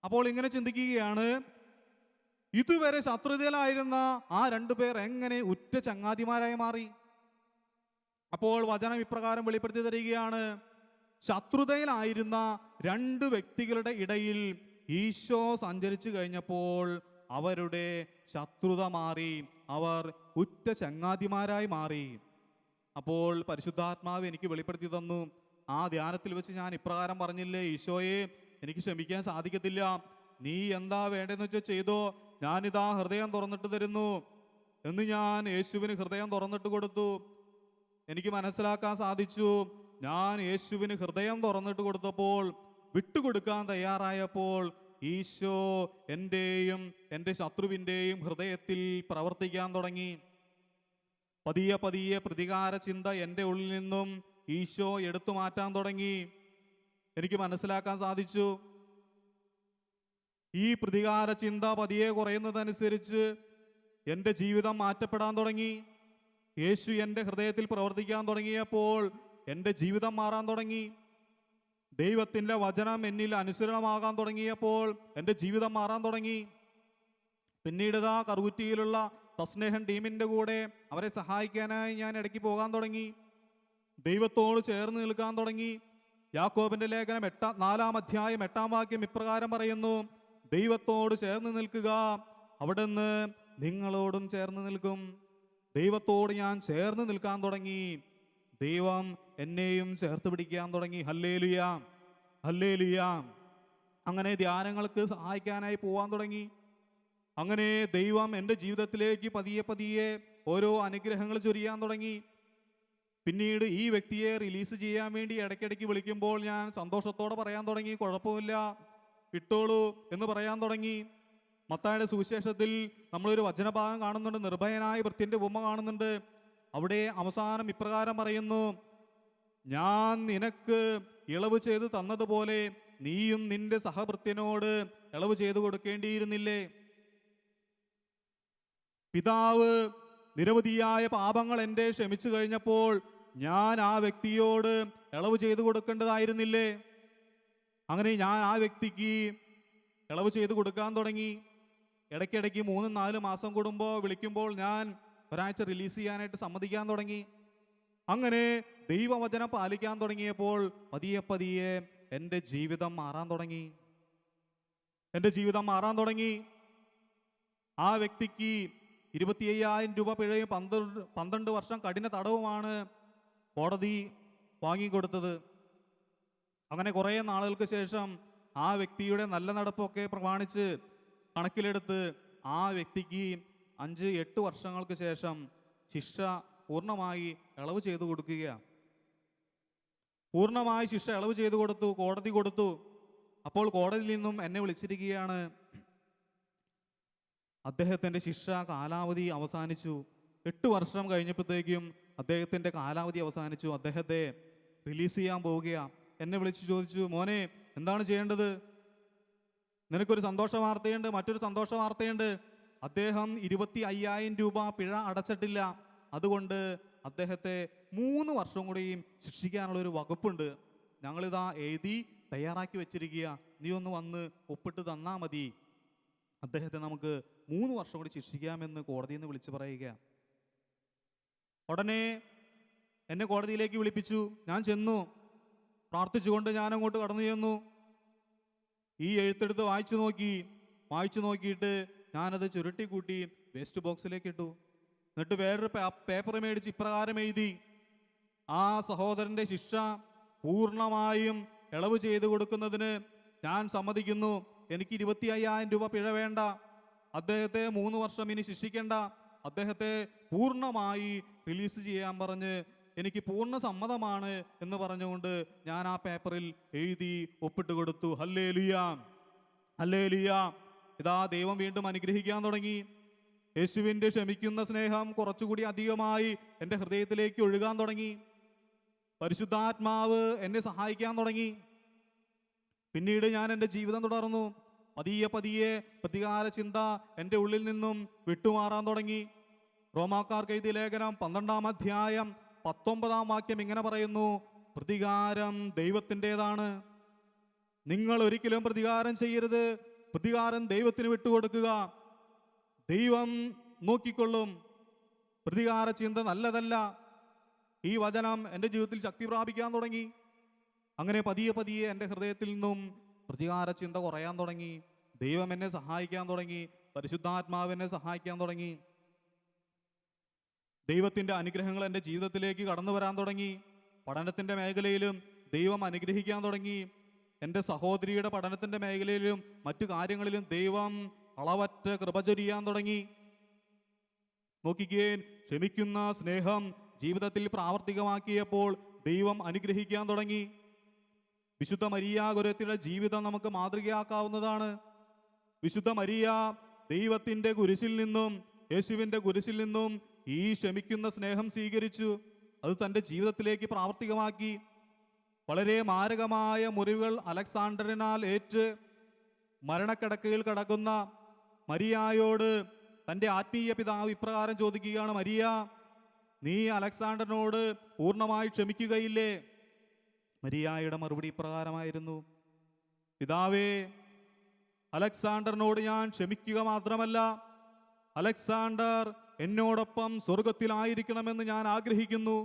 Speaker 2: അപ്പോൾ ഇങ്ങനെ ചിന്തിക്കുകയാണ്, ഇതുവരെ ശത്രുതയിലായിരുന്ന ആ രണ്ടുപേർ എങ്ങനെ ഉറ്റ ചങ്ങാതിമാരായി മാറി? അപ്പോൾ വചനം ഇപ്രകാരം വെളിപ്പെടുത്തി തരികയാണ്: ശത്രുതയിലായിരുന്ന രണ്ട് വ്യക്തികളുടെ ഇടയിൽ ഈശോ സഞ്ചരിച്ചു കഴിഞ്ഞപ്പോൾ അവരുടെ ശത്രുത മാറി, അവർ ഉറ്റ ചങ്ങാതിമാരായി മാറി. അപ്പോൾ പരിശുദ്ധാത്മാവ് എനിക്ക് വെളിപ്പെടുത്തി തന്നു. ആ ധ്യാനത്തിൽ വെച്ച് ഞാൻ ഇപ്രകാരം പറഞ്ഞില്ലേ, ഈശോയെ എനിക്ക് ക്ഷമിക്കാൻ സാധിക്കത്തില്ല, നീ എന്താ വേണ്ടതെന്ന് വെച്ചാൽ ചെയ്തോ, ഞാനിതാ ഹൃദയം തുറന്നിട്ട് തരുന്നു എന്ന് ഞാൻ യേശുവിന് ഹൃദയം തുറന്നിട്ട് കൊടുത്തു. എനിക്ക് മനസ്സിലാക്കാൻ സാധിച്ചു, ഞാൻ യേശുവിന് ഹൃദയം തുറന്നിട്ട് കൊടുത്തപ്പോൾ, വിട്ടുകൊടുക്കാൻ തയ്യാറായപ്പോൾ ഈശോ എൻ്റെയും എൻ്റെ ശത്രുവിൻ്റെയും ഹൃദയത്തിൽ പ്രവർത്തിക്കാൻ തുടങ്ങി. പതിയെ പതിയെ പ്രതികാര ചിന്ത എൻ്റെ ഉള്ളിൽ നിന്നും ഈശോ എടുത്തു മാറ്റാൻ തുടങ്ങി. എനിക്ക് മനസ്സിലാക്കാൻ സാധിച്ചു, ഈ പ്രതികാര ചിന്ത പതിയെ കുറയുന്നതനുസരിച്ച് എൻ്റെ ജീവിതം മാറ്റപ്പെടാൻ തുടങ്ങി. യേശു എൻ്റെ ഹൃദയത്തിൽ പ്രവർത്തിക്കാൻ തുടങ്ങിയപ്പോൾ എൻ്റെ ജീവിതം മാറാൻ തുടങ്ങി. ദൈവത്തിൻ്റെ വചനം എന്നിൽ അനുസരണമാകാൻ തുടങ്ങിയപ്പോൾ എൻ്റെ ജീവിതം മാറാൻ തുടങ്ങി. പിന്നീട് ഇതാ കറുകുറ്റിയിലുള്ള സസ്നേഹം ടീമിൻ്റെ കൂടെ അവരെ സഹായിക്കാനായി ഞാൻ ഇടയ്ക്ക് പോകാൻ തുടങ്ങി. ദൈവത്തോട് ചേർന്ന് നിൽക്കാൻ തുടങ്ങി. യാക്കോബിന്റെ ലേഖനം 4-ാം അധ്യായം 8-ാം വാക്യം ഇപ്രകാരം പറയുന്നു: ദൈവത്തോട് ചേർന്ന് നിൽക്കുക, അവിടുന്ന് നിങ്ങളോടും ചേർന്ന് നിൽക്കും. ദൈവത്തോട് ഞാൻ ചേർന്ന് നിൽക്കാൻ തുടങ്ങി. ദൈവം എന്നെയും ചേർത്ത് പിടിക്കാൻ തുടങ്ങി. Hallelujah, hallelujah. അങ്ങനെ ധ്യാനങ്ങൾക്ക് സഹായിക്കാനായി പോകാൻ തുടങ്ങി. അങ്ങനെ ദൈവം എൻ്റെ ജീവിതത്തിലേക്ക് പതിയെ പതിയെ ഓരോ അനുഗ്രഹങ്ങൾ ചൊരിയാൻ തുടങ്ങി. പിന്നീട് ഈ വ്യക്തിയെ റിലീസ് ചെയ്യാൻ വേണ്ടി ഇടയ്ക്കിടയ്ക്ക് വിളിക്കുമ്പോൾ ഞാൻ സന്തോഷത്തോടെ പറയാൻ തുടങ്ങി, കുഴപ്പമില്ല, ഇട്ടോളൂ എന്ന് പറയാൻ തുടങ്ങി. മത്തായിയുടെ സുവിശേഷത്തിൽ നമ്മളൊരു വചനഭാഗം കാണുന്നുണ്ട്, നിർഭയനായ ഭൃത്യന്റെ ഉപമ കാണുന്നുണ്ട്. അവിടെ അവസാനം ഇപ്രകാരം പറയുന്നു: ഞാൻ നിനക്ക് ഇളവ് ചെയ്ത് തന്നതുപോലെ നീയും നിന്റെ സഹഭൃത്യനോട് ഇളവ് ചെയ്തു കൊടുക്കേണ്ടിയിരുന്നില്ലേ? പിതാവ് നിരവധിയായ പാപങ്ങൾ എൻ്റെ ക്ഷമിച്ചു കഴിഞ്ഞപ്പോൾ ഞാൻ ആ വ്യക്തിയോട് ഇളവ് ചെയ്തു കൊടുക്കേണ്ടതായിരുന്നില്ലേ? അങ്ങനെ ഞാൻ ആ വ്യക്തിക്ക് ഇളവ് ചെയ്തു കൊടുക്കാൻ തുടങ്ങി. ഇടയ്ക്കിടയ്ക്ക് 3-4 മാസം കൂടുമ്പോൾ വിളിക്കുമ്പോൾ ഞാൻ ഒരാഴ്ച റിലീസ് ചെയ്യാനായിട്ട് സമ്മതിക്കാൻ തുടങ്ങി. അങ്ങനെ ദൈവവചനം പാലിക്കാൻ തുടങ്ങിയപ്പോൾ പതിയെ പതിയെ എൻ്റെ ജീവിതം മാറാൻ തുടങ്ങി. എൻ്റെ ജീവിതം മാറാൻ തുടങ്ങി. ആ വ്യക്തിക്ക് 25,000 രൂപ പിഴയും 12 വർഷം കഠിന തടവുമാണ് കോടതി വാങ്ങിക്കൊടുത്തത്. അങ്ങനെ കുറേ നാളുകൾക്ക് ശേഷം ആ വ്യക്തിയുടെ നല്ല നടപ്പൊക്കെ പ്രമാണിച്ച് കണക്കിലെടുത്ത് ആ വ്യക്തിക്ക് 5-8 വർഷങ്ങൾക്ക് ശേഷം ശിക്ഷ പൂർണ്ണമായി ഇളവ് ചെയ്തു കൊടുക്കുകയാണ്. പൂർണ്ണമായി ശിക്ഷ ഇളവ് ചെയ്തു കൊടുത്തു, കോടതി കൊടുത്തു. അപ്പോൾ കോടതിയിൽ നിന്നും എന്നെ വിളിച്ചിരിക്കുകയാണ്. അദ്ദേഹത്തിൻ്റെ ശിക്ഷ കാലാവധി അവസാനിച്ചു. 8 വർഷം കഴിഞ്ഞപ്പോഴത്തേക്കും അദ്ദേഹത്തിൻ്റെ കാലാവധി അവസാനിച്ചു. അദ്ദേഹത്തെ റിലീസ് ചെയ്യാൻ പോവുകയാണ്. എന്നെ വിളിച്ച് ചോദിച്ചു, മോനെ എന്താണ് ചെയ്യേണ്ടത്? നിനക്കൊരു സന്തോഷ വാർത്തയുണ്ട്, മറ്റൊരു സന്തോഷ വാർത്തയുണ്ട്. അദ്ദേഹം 25,000 രൂപ പിഴ അടച്ചിട്ടില്ല. അതുകൊണ്ട് അദ്ദേഹത്തെ 3 വർഷം കൂടിയും ശിക്ഷിക്കാനുള്ളൊരു വകുപ്പുണ്ട്. ഞങ്ങളിതാ എഴുതി തയ്യാറാക്കി വെച്ചിരിക്കുക, നീ ഒന്ന് വന്ന് ഒപ്പിട്ട് തന്നാൽ മതി. അദ്ദേഹത്തെ നമുക്ക് 3 വർഷം കൂടി ശിക്ഷിക്കാമെന്ന് കോടതിയിൽ നിന്ന് വിളിച്ചു പറയുക. ഉടനെ എന്നെ കോടതിയിലേക്ക് വിളിപ്പിച്ചു. ഞാൻ ചെന്നു. പ്രാർത്ഥിച്ചുകൊണ്ട് ഞാൻ അങ്ങോട്ട് കടന്നു ചെന്നു. ഈ എഴുത്തെടുത്ത് വായിച്ചു നോക്കിയിട്ട് ഞാനത് ചുരുട്ടിക്കൂട്ടി വേസ്റ്റ് ബോക്സിലേക്ക് ഇട്ടു. എന്നിട്ട് വേറൊരു പേപ്പർ മേടിച്ച് ഇപ്രകാരം എഴുതി: ആ സഹോദരൻ്റെ ശിക്ഷ പൂർണ്ണമായും ഇളവ് ചെയ്തു കൊടുക്കുന്നതിന് ഞാൻ സമ്മതിക്കുന്നു. എനിക്ക് 25,000 രൂപ പിഴ വേണ്ട. അദ്ദേഹത്തെ 3 വർഷം ഇനി ശിക്ഷിക്കേണ്ട. അദ്ദേഹത്തെ പൂർണ്ണമായി റിലീസ് ചെയ്യാൻ പറഞ്ഞ് എനിക്ക് പൂർണ്ണ സമ്മതമാണ് എന്ന് പറഞ്ഞുകൊണ്ട് ഞാൻ ആ പേപ്പറിൽ എഴുതി ഒപ്പിട്ട് കൊടുത്തു. Hallelujah, hallelujah. ഇതാ ദൈവം വീണ്ടും അനുഗ്രഹിക്കാൻ തുടങ്ങി. യേശുവിൻ്റെ ക്ഷമിക്കുന്ന സ്നേഹം കുറച്ചുകൂടി അധികമായി എൻ്റെ ഹൃദയത്തിലേക്ക് ഒഴുകാൻ തുടങ്ങി. പരിശുദ്ധാത്മാവ് എന്നെ സഹായിക്കാൻ തുടങ്ങി. പിന്നീട് ഞാൻ എൻ്റെ ജീവിതം തുടർന്നു. പതിയെ പതിയെ പ്രതികാര ചിന്ത എൻ്റെ ഉള്ളിൽ നിന്നും വിട്ടുമാറാൻ തുടങ്ങി. റോമാക്കാർക്ക് എഴുതിയ ലേഖനം 12-ാം അധ്യായം 19-ാം വാക്യം ഇങ്ങനെ പറയുന്നു: പ്രതികാരം ദൈവത്തിൻ്റെതാണ്, നിങ്ങൾ ഒരിക്കലും പ്രതികാരം ചെയ്യരുത്, പ്രതികാരം ദൈവത്തിന് വിട്ടുകൊടുക്കുക, ദൈവം നോക്കിക്കൊള്ളും. പ്രതികാര ചിന്ത നല്ലതല്ല. ഈ വചനം എൻ്റെ ജീവിതത്തിൽ ശക്തി പ്രാപിക്കാൻ തുടങ്ങി. അങ്ങനെ പതിയെ പതിയെ എൻ്റെ ഹൃദയത്തിൽ നിന്നും പ്രതികാര ചിന്ത കുറയാൻ തുടങ്ങി. ദൈവം എന്നെ സഹായിക്കാൻ തുടങ്ങി. പരിശുദ്ധാത്മാവ് എന്നെ സഹായിക്കാൻ തുടങ്ങി. ദൈവത്തിൻ്റെ അനുഗ്രഹങ്ങൾ എൻ്റെ ജീവിതത്തിലേക്ക് കടന്നു വരാൻ തുടങ്ങി. പഠനത്തിൻ്റെ മേഖലയിലും ദൈവം അനുഗ്രഹിക്കാൻ തുടങ്ങി. എൻ്റെ സഹോദരിയുടെ പഠനത്തിൻ്റെ മേഖലയിലും മറ്റു കാര്യങ്ങളിലും ദൈവം അളവറ്റ കൃപ ചൊരിയാൻ തുടങ്ങി. നോക്കിക്കേ, ക്ഷമിക്കുന്ന സ്നേഹം ജീവിതത്തിൽ പ്രാവർത്തികമാക്കിയപ്പോൾ ദൈവം അനുഗ്രഹിക്കാൻ തുടങ്ങി. വിശുദ്ധ മരിയ ഗുരുത്തിയുടെ ജീവിതം നമുക്ക് മാതൃകയാക്കാവുന്നതാണ്. വിശുദ്ധ മരിയ ദൈവത്തിൻ്റെ കുരിശിൽ നിന്നും, യേശുവിൻ്റെ കുരിശിൽ നിന്നും ഈ ക്ഷമിക്കുന്ന സ്നേഹം സ്വീകരിച്ചു. അത് തൻ്റെ ജീവിതത്തിലേക്ക് പ്രാവർത്തികമാക്കി. വളരെ മാരകമായ മുറിവുകൾ അലക്സാണ്ടറിനാൽ ഏറ്റ് മരണക്കിടക്കയിൽ കിടക്കുന്ന മരിയായോട് തൻ്റെ ആത്മീയ പിതാവ് ഇപ്രകാരം ചോദിക്കുകയാണ്: മരിയ, നീ അലക്സാണ്ടറിനോട് പൂർണ്ണമായി ക്ഷമിക്കുകയില്ലേ? മരിയായുടെ മറുപടി ഇപ്രകാരമായിരുന്നു: പിതാവേ, അലക്സാണ്ടറിനോട് ഞാൻ ക്ഷമിക്കുക മാത്രമല്ല, അലക്സാണ്ടർ എന്നോടൊപ്പം സ്വർഗത്തിലായിരിക്കണമെന്ന് ഞാൻ ആഗ്രഹിക്കുന്നു.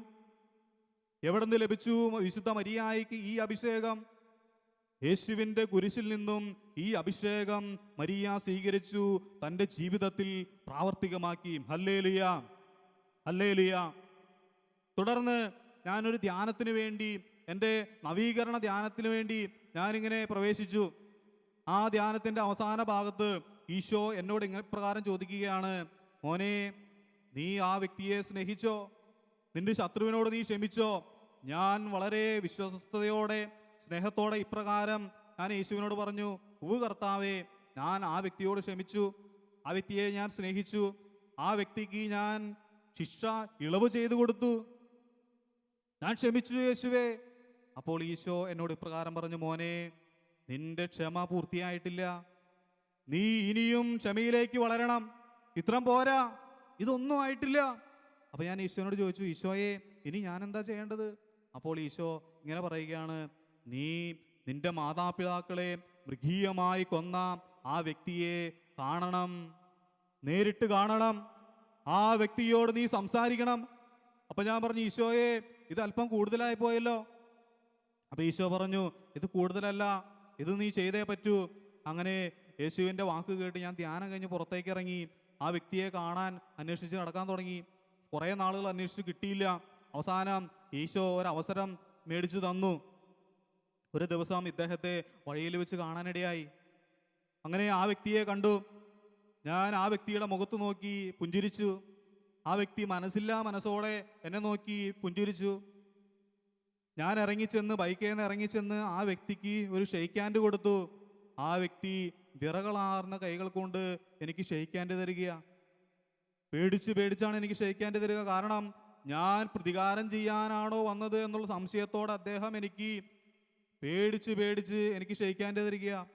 Speaker 2: എവിടെ നിന്ന് ലഭിച്ചു വിശുദ്ധ മരിയായ്ക്ക് ഈ അഭിഷേകം? യേശുവിൻ്റെ കുരിശിൽ നിന്നും ഈ അഭിഷേകം മരിയ സ്വീകരിച്ചു, തൻ്റെ ജീവിതത്തിൽ പ്രാവർത്തികമാക്കി. Hallelujah, hallelujah. തുടർന്ന് ഞാനൊരു ധ്യാനത്തിന് വേണ്ടി, എൻ്റെ നവീകരണ ധ്യാനത്തിന് വേണ്ടി ഞാനിങ്ങനെ പ്രവേശിച്ചു. ആ ധ്യാനത്തിൻ്റെ അവസാന ഭാഗത്ത് ഈശോ എന്നോട് ഇങ്ങനെ പ്രകാരം ചോദിക്കുകയാണ്: മോനെ, നീ ആ വ്യക്തിയെ സ്നേഹിച്ചോ? നിന്റെ ശത്രുവിനോട് നീ ക്ഷമിച്ചോ? ഞാൻ വളരെ വിശ്വസ്തയോടെ സ്നേഹത്തോടെ ഇപ്രകാരം ഞാൻ യേശുവിനോട് പറഞ്ഞു: ഉവ്വ് കർത്താവേ, ഞാൻ ആ വ്യക്തിയോട് ക്ഷമിച്ചു, ആ വ്യക്തിയെ ഞാൻ സ്നേഹിച്ചു, ആ വ്യക്തിക്ക് ഞാൻ ശിക്ഷ ഇളവ് ചെയ്തു കൊടുത്തു, ഞാൻ ക്ഷമിച്ചു യേശുവേ. അപ്പോൾ ഈശോ എന്നോട് ഇപ്രകാരം പറഞ്ഞു: മോനെ, നിന്റെ ക്ഷമ പൂർത്തിയായിട്ടില്ല, നീ ഇനിയും ക്ഷമയിലേക്ക് വളരണം, ഇത്രം പോരാ, ഇതൊന്നും ആയിട്ടില്ല. അപ്പൊ ഞാൻ ഈശോനോട് ചോദിച്ചു: ഈശോയെ, ഇനി ഞാൻ എന്താ ചെയ്യേണ്ടത്? അപ്പോൾ ഈശോ ഇങ്ങനെ പറയുകയാണ്: നീ നിന്റെ മാതാപിതാക്കളെ മൃഗീയമായി കൊന്ന ആ വ്യക്തിയെ കാണണം, നേരിട്ട് കാണണം, ആ വ്യക്തിയോട് നീ സംസാരിക്കണം. അപ്പൊ ഞാൻ പറഞ്ഞു: ഈശോയെ, ഇത് അല്പം കൂടുതലായി പോയല്ലോ. അപ്പൊ ഈശോ പറഞ്ഞു: ഇത് കൂടുതലല്ല, ഇത് നീ ചെയ്തേ പറ്റൂ. അങ്ങനെ യേശുവിൻ്റെ വാക്ക് കേട്ട് ഞാൻ ധ്യാനം കഴിഞ്ഞ് പുറത്തേക്ക് ഇറങ്ങി. ആ വ്യക്തിയെ കാണാൻ അന്വേഷിച്ച് നടക്കാൻ തുടങ്ങി. കുറേ നാളുകൾ അന്വേഷിച്ച് കിട്ടിയില്ല. അവസാനം ഈശോ ഒരവസരം മേടിച്ചു തന്നു. ഒരു ദിവസം ഇദ്ദേഹത്തെ വഴിയിൽ വെച്ച് കാണാനിടയായി. അങ്ങനെ ആ വ്യക്തിയെ കണ്ടു. ഞാൻ ആ വ്യക്തിയുടെ മുഖത്ത് നോക്കി പുഞ്ചിരിച്ചു. ആ വ്യക്തി മനസ്സില്ലാ മനസ്സോടെ എന്നെ നോക്കി പുഞ്ചിരിച്ചു. ഞാൻ ഇറങ്ങിച്ചെന്ന്, ബൈക്കിൽ നിന്ന് ഇറങ്ങിച്ചെന്ന് ആ വ്യക്തിക്ക് ഒരു ഷെയ്ക്ക് ഹാൻഡ് കൊടുത്തു. ആ വ്യക്തി വിറകളാർന്ന കൈകൾ കൊണ്ട് എനിക്ക് ഷെയ്ക്ക് ഹാൻഡ് തരികയാണ്. പേടിച്ചാണ് എനിക്ക് ഷെയ്ക്ക് ഹാൻഡ് തരിക. കാരണം ഞാൻ പ്രതികാരം ചെയ്യാനാണോ വന്നത് എന്നുള്ള സംശയത്തോടെ അദ്ദേഹം എനിക്ക് പേടിച്ച് എനിക്ക് ഷെയ്ക്ക് ഹാൻഡ് തരികയാണ്.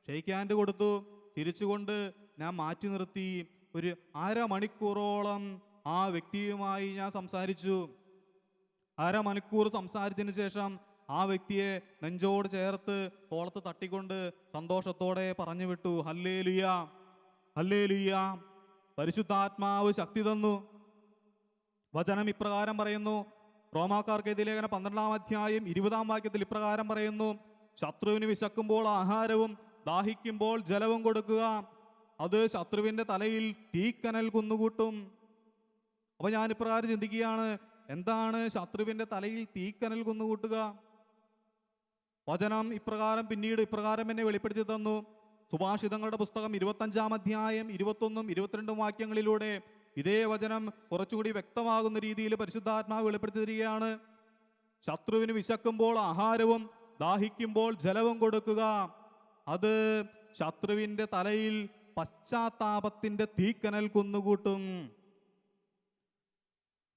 Speaker 2: ഷെയ്ക്ക് ഹാൻഡ് കൊടുത്തു. തിരിച്ചുകൊണ്ട് ഞാൻ മാറ്റി നിർത്തി. ഒരു അരമണിക്കൂറോളം ആ വ്യക്തിയുമായി ഞാൻ സംസാരിച്ചു. അരമണിക്കൂർ സംസാരിച്ചതിന് ശേഷം ആ വ്യക്തിയെ നെഞ്ചോട് ചേർത്ത് തോളത്ത് തട്ടിക്കൊണ്ട് സന്തോഷത്തോടെ പറഞ്ഞു വിട്ടു: ഹല്ലേലൂയ, ഹല്ലേലൂയ. പരിശുദ്ധാത്മാവ് ശക്തി തന്നു. വചനം ഇപ്രകാരം പറയുന്നു. റോമാക്കാർക്ക് എഴുതിയ ലേഖനം 12-ാം അധ്യായം 20-ാം വാക്യത്തിൽ ഇപ്രകാരം പറയുന്നു: ശത്രുവിന് വിശക്കുമ്പോൾ ആഹാരവും ദാഹിക്കുമ്പോൾ ജലവും കൊടുക്കുക, അത് ശത്രുവിൻ്റെ തലയിൽ തീക്കനൽ കുന്നുകൂട്ടും. അപ്പൊ ഞാൻ ഇപ്രകാരം ചിന്തിക്കുകയാണ്: എന്താണ് ശത്രുവിൻ്റെ തലയിൽ തീക്കനൽ കുന്നുകൂട്ടുക? വചനം പിന്നീട് ഇപ്രകാരം എന്നെ വെളിപ്പെടുത്തി തന്നു. സുഭാഷിതങ്ങളുടെ പുസ്തകം 25-ാം അധ്യായം 21-ഉം 22-ഉം വാക്യങ്ങളിലൂടെ ഇതേ വചനം കുറച്ചുകൂടി വ്യക്തമാകുന്ന രീതിയിൽ പരിശുദ്ധാത്മാവ് വെളിപ്പെടുത്തി തരികയാണ്. ശത്രുവിന് വിശക്കുമ്പോൾ ആഹാരവും ദാഹിക്കുമ്പോൾ ജലവും കൊടുക്കുക. അത് ശത്രുവിൻ്റെ തലയിൽ പശ്ചാത്താപത്തിന്റെ തീക്കനൽ കുന്നുകൂട്ടും.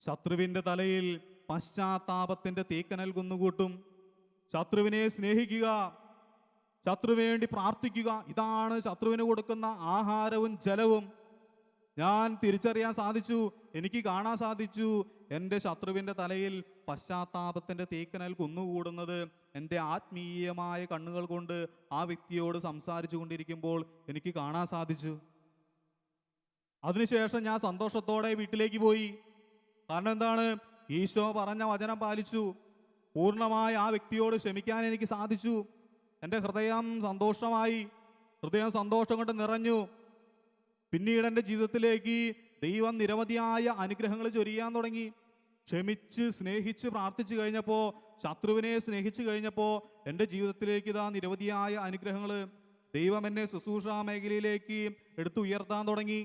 Speaker 2: ശത്രുവിൻ്റെ തലയിൽ പശ്ചാത്താപത്തിന്റെ തീക്കനൽ കുന്നുകൂട്ടും. ശത്രുവിനെ സ്നേഹിക്കുക, ശത്രുവേണ്ടി പ്രാർത്ഥിക്കുക. ഇതാണ് ശത്രുവിന് കൊടുക്കുന്ന ആഹാരവും ജലവും. ഞാൻ തിരിച്ചറിയാൻ സാധിച്ചു, എനിക്ക് കാണാൻ സാധിച്ചു, എൻ്റെ ശത്രുവിൻ്റെ തലയിൽ പശ്ചാത്താപത്തിൻ്റെ തീക്കനൽ കുന്നുകൂടുന്നത് എൻ്റെ ആത്മീയമായ കണ്ണുകൾ കൊണ്ട് ആ വ്യക്തിയോട് സംസാരിച്ചു കൊണ്ടിരിക്കുമ്പോൾ എനിക്ക് കാണാൻ സാധിച്ചു. അതിനുശേഷം ഞാൻ സന്തോഷത്തോടെ വീട്ടിലേക്ക് പോയി. കാരണം എന്താണ്? ഈശോ പറഞ്ഞ വചനം പാലിച്ചു. പൂർണ്ണമായി ആ വ്യക്തിയോട് ക്ഷമിക്കാൻ എനിക്ക് സാധിച്ചു. എൻ്റെ ഹൃദയം സന്തോഷമായി, ഹൃദയം സന്തോഷം കൊണ്ട് നിറഞ്ഞു. പിന്നീട് എൻ്റെ ജീവിതത്തിലേക്ക് ദൈവം നിരവധിയായ അനുഗ്രഹങ്ങൾ ചൊരിയാൻ തുടങ്ങി. ക്ഷമിച്ച് സ്നേഹിച്ച് പ്രാർത്ഥിച്ചു കഴിഞ്ഞപ്പോൾ, ശത്രുവിനെ സ്നേഹിച്ചു കഴിഞ്ഞപ്പോൾ എൻ്റെ ജീവിതത്തിലേക്ക് ഇതാ നിരവധിയായ അനുഗ്രഹങ്ങൾ ദൈവം എന്നെ ശുശ്രൂഷാ മേഖലയിലേക്ക് എടുത്തുയർത്താൻ തുടങ്ങി.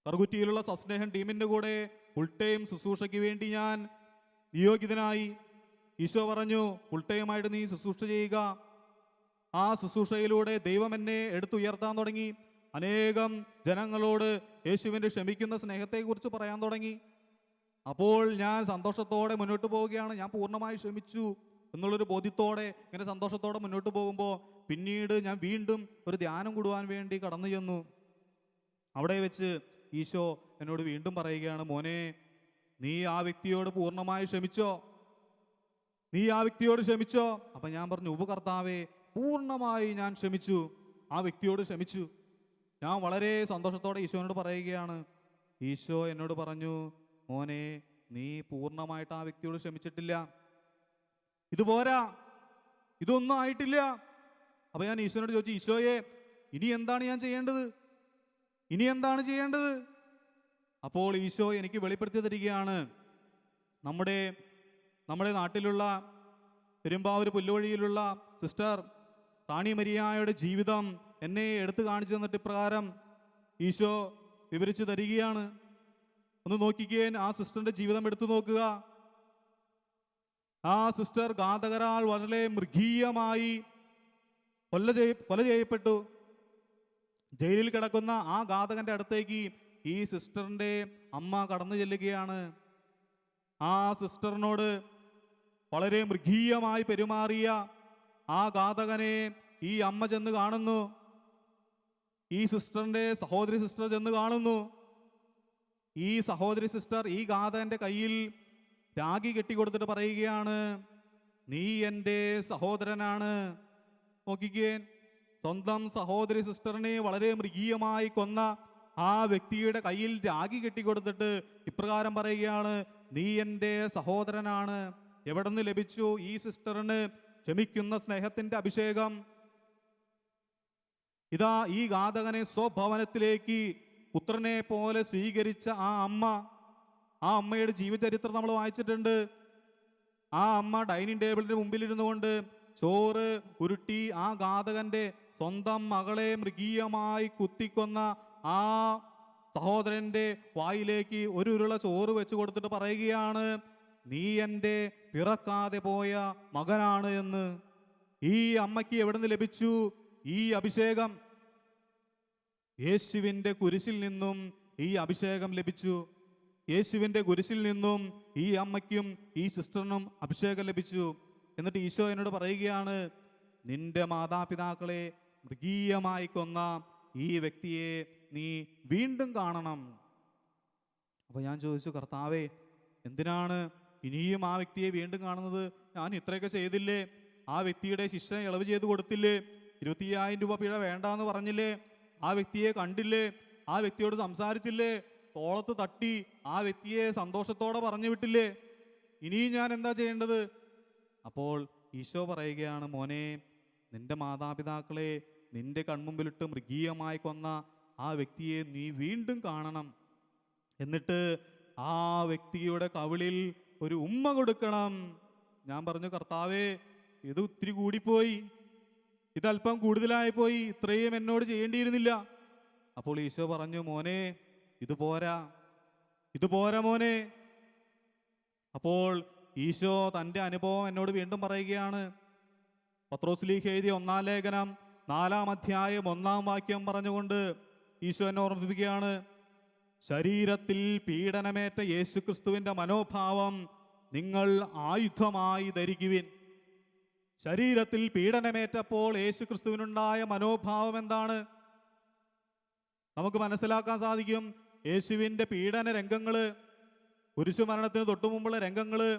Speaker 2: കറുകുറ്റിയിലുള്ള സസ്നേഹം ടീമിൻ്റെ കൂടെ ഫുൾ ടൈം ശുശ്രൂഷയ്ക്ക് വേണ്ടി ഞാൻ നിയോഗിതനായി. ഈശോ പറഞ്ഞു, ഫുൾ ടൈമായിട്ട് നീ ശുശ്രൂഷ ചെയ്യുക. ആ ശുശ്രൂഷയിലൂടെ ദൈവം എന്നെ എടുത്തുയർത്താൻ തുടങ്ങി. അനേകം ജനങ്ങളോട് യേശുവിൻ്റെ ക്ഷമിക്കുന്ന സ്നേഹത്തെക്കുറിച്ച് പറയാൻ തുടങ്ങി. അപ്പോൾ ഞാൻ സന്തോഷത്തോടെ മുന്നോട്ട് പോവുകയാണ്. ഞാൻ പൂർണ്ണമായി ക്ഷമിച്ചു എന്നുള്ളൊരു ബോധ്യത്തോടെ ഇങ്ങനെ സന്തോഷത്തോടെ മുന്നോട്ട് പോകുമ്പോൾ പിന്നീട് ഞാൻ വീണ്ടും ഒരു ധ്യാനം കൂടുവാൻ വേണ്ടി കടന്നു ചെന്നു. അവിടെ വെച്ച് ഈശോ എന്നോട് വീണ്ടും പറയുകയാണ്, മോനെ, നീ ആ വ്യക്തിയോട് പൂർണ്ണമായി ക്ഷമിച്ചോ? നീ ആ വ്യക്തിയോട് ക്ഷമിച്ചോ? അപ്പം ഞാൻ പറഞ്ഞു, ഉപകർത്താവേ, പൂർണ്ണമായി ഞാൻ ക്ഷമിച്ചു, ആ വ്യക്തിയോട് ക്ഷമിച്ചു. ഞാൻ വളരെ സന്തോഷത്തോടെ ഈശോനോട് പറയുകയാണ്. ഈശോ എന്നോട് പറഞ്ഞു, മോനെ, നീ പൂർണ്ണമായിട്ട് ആ വ്യക്തിയോട് ക്ഷമിച്ചിട്ടില്ല, ഇതുപോരാ, ഇതൊന്നും ആയിട്ടില്ല. അപ്പം ഞാൻ ഈശോനോട് ചോദിച്ചു, ഈശോയെ, ഇനി എന്താണ് ഞാൻ ചെയ്യേണ്ടത്? ഇനി എന്താണ് ചെയ്യേണ്ടത്? അപ്പോൾ ഈശോ എനിക്ക് വെളിപ്പെടുത്തി തരികയാണ്. നമ്മുടെ നാട്ടിലുള്ള പെരുമ്പാവൂർ പുല്ലുവഴിയിലുള്ള സിസ്റ്റർ റാണി മരിയായുടെ ജീവിതം എന്നെ എടുത്തു കാണിച്ചു തന്നിട്ട് ഇപ്രകാരം ഈശോ വിവരിച്ചു തരികയാണ്. ഒന്ന് നോക്കിക്കേ, ആ സിസ്റ്ററിന്റെ ജീവിതം എടുത്തു നോക്കുക. ആ സിസ്റ്റർ ഘാതകരാൽ വളരെ മൃഗീയമായി കൊല ചെയ്യപ്പെട്ടു. ജയിലിൽ കിടക്കുന്ന ആ ഘാതകന്റെ അടുത്തേക്ക് ഈ സിസ്റ്ററിന്റെ അമ്മ കടന്നു ചെല്ലുകയാണ്. ആ സിസ്റ്ററിനോട് വളരെ മൃഗീയമായി പെരുമാറിയ ആ ഘാതകനെ ഈ അമ്മ ചെന്ന് കാണുന്നു. ഈ സിസ്റ്ററിന്റെ സഹോദരി സിസ്റ്റർ ചെന്ന് കാണുന്നു. ഈ സഹോദരി സിസ്റ്റർ ഈ ഘാതകന്റെ കയ്യിൽ രാഖി കെട്ടിക്കൊടുത്തിട്ട് പറയുകയാണ്, നീ എൻ്റെ സഹോദരനാണ്. നോക്കിക്കേ, സ്വന്തം സഹോദരി സിസ്റ്ററിനെ വളരെ മൃഗീയമായി കൊന്ന ആ വ്യക്തിയുടെ കയ്യിൽ രാഖി കെട്ടിക്കൊടുത്തിട്ട് ഇപ്രകാരം പറയുകയാണ്, നീ എൻ്റെ സഹോദരനാണ്. എവിടെ നിന്ന് ലഭിച്ചു ഈ സിസ്റ്ററിന് ക്ഷമിക്കുന്ന സ്നേഹത്തിന്റെ അഭിഷേകം? ഇതാ ഈ ഘാതകനെ സ്വഭവനത്തിലേക്ക് പുത്രനെ പോലെ സ്വീകരിച്ച ആ അമ്മയുടെ ജീവചരിത്രം നമ്മൾ വായിച്ചിട്ടുണ്ട്. ആ അമ്മ ഡൈനിങ് ടേബിളിന്റെ മുമ്പിലിരുന്നു കൊണ്ട് ചോറ് ഉരുട്ടി ആ ഘാതകന്റെ സ്വന്തം മകളെ മൃഗീയമായി കുത്തിക്കൊന്ന ആ സഹോദരന്റെ വായിലേക്ക് ഒരു ഉരുള ചോറ് വെച്ച് കൊടുത്തിട്ട് പറയുകയാണ്, നീ എൻ്റെ പിറക്കാതെ പോയ മകനാണ് എന്ന്. ഈ അമ്മയ്ക്ക് എവിടെ നിന്ന് ലഭിച്ചു ഈ അഭിഷേകം? യേശുവിൻ്റെ കുരിശിൽ നിന്നും ഈ അഭിഷേകം ലഭിച്ചു. യേശുവിൻ്റെ കുരിശിൽ നിന്നും ഈ അമ്മയ്ക്കും ഈ സിസ്റ്ററിനും അഭിഷേകം ലഭിച്ചു. എന്നിട്ട് ഈശോ എന്നോട് പറയുകയാണ്, നിന്റെ മാതാപിതാക്കളെ മൃഗീയമായി കൊന്ന ഈ വ്യക്തിയെ നീ വീണ്ടും കാണണം. അപ്പൊ ഞാൻ ചോദിച്ചു, കർത്താവേ, എന്തിനാണ് ഇനിയും ആ വ്യക്തിയെ വീണ്ടും കാണുന്നത്? ഞാൻ ഇത്രയൊക്കെ ചെയ്തില്ലേ? ആ വ്യക്തിയുടെ ശിക്ഷ ഇളവ് ചെയ്ത് കൊടുത്തില്ലേ? 25,000 രൂപ പിഴ വേണ്ടാന്ന് പറഞ്ഞില്ലേ? ആ വ്യക്തിയെ കണ്ടില്ലേ? ആ വ്യക്തിയോട് സംസാരിച്ചില്ലേ? തോളത്ത് തട്ടി ആ വ്യക്തിയെ സന്തോഷത്തോടെ പറഞ്ഞു വിട്ടില്ലേ? ഇനിയും ഞാൻ എന്താ ചെയ്യേണ്ടത്? അപ്പോൾ ഈശോ പറയുകയാണ്, മോനെ, നിന്റെ മാതാപിതാക്കളെ നിന്റെ കൺമുമ്പിലിട്ട് മൃഗീയമായി കൊന്ന ആ വ്യക്തിയെ നീ വീണ്ടും കാണണം. എന്നിട്ട് ആ വ്യക്തിയുടെ കവിളിൽ ഒരു ഉമ്മ കൊടുക്കണം. ഞാൻ പറഞ്ഞു, കർത്താവേ, ഇത് ഒത്തിരി കൂടിപ്പോയി, ഇതല്പം കൂടുതലായി പോയി, ഇത്രയും എന്നോട് ചെയ്യേണ്ടിയിരുന്നില്ല. അപ്പോൾ ഈശോ പറഞ്ഞു, മോനെ, ഇത് പോരാ മോനെ. അപ്പോൾ ഈശോ തൻ്റെ അനുഭവം എന്നോട് വീണ്ടും പറയുകയാണ്. പത്രോസ്ലീഹ എഴുതിയ 1-ാം ലേഖനം 4-ാം അധ്യായം 1-ാം വാക്യം പറഞ്ഞുകൊണ്ട് ഈശോ എന്നെ ഓർമ്മിപ്പിക്കുകയാണ്. ശരീരത്തിൽ പീഡനമേറ്റ യേശുക്രിസ്തുവിൻ്റെ മനോഭാവം നിങ്ങൾ ആയുധമായി ധരിക്കുവിൻ. ശരീരത്തിൽ പീഡനമേറ്റപ്പോൾ യേശുക്രിസ്തുവിനുണ്ടായ മനോഭാവം എന്താണ്? നമുക്ക് മനസ്സിലാക്കാൻ സാധിക്കും. യേശുവിൻ്റെ പീഡന രംഗങ്ങള്, കുരിശുമരണത്തിന് തൊട്ടുമുമ്പുള്ള രംഗങ്ങള്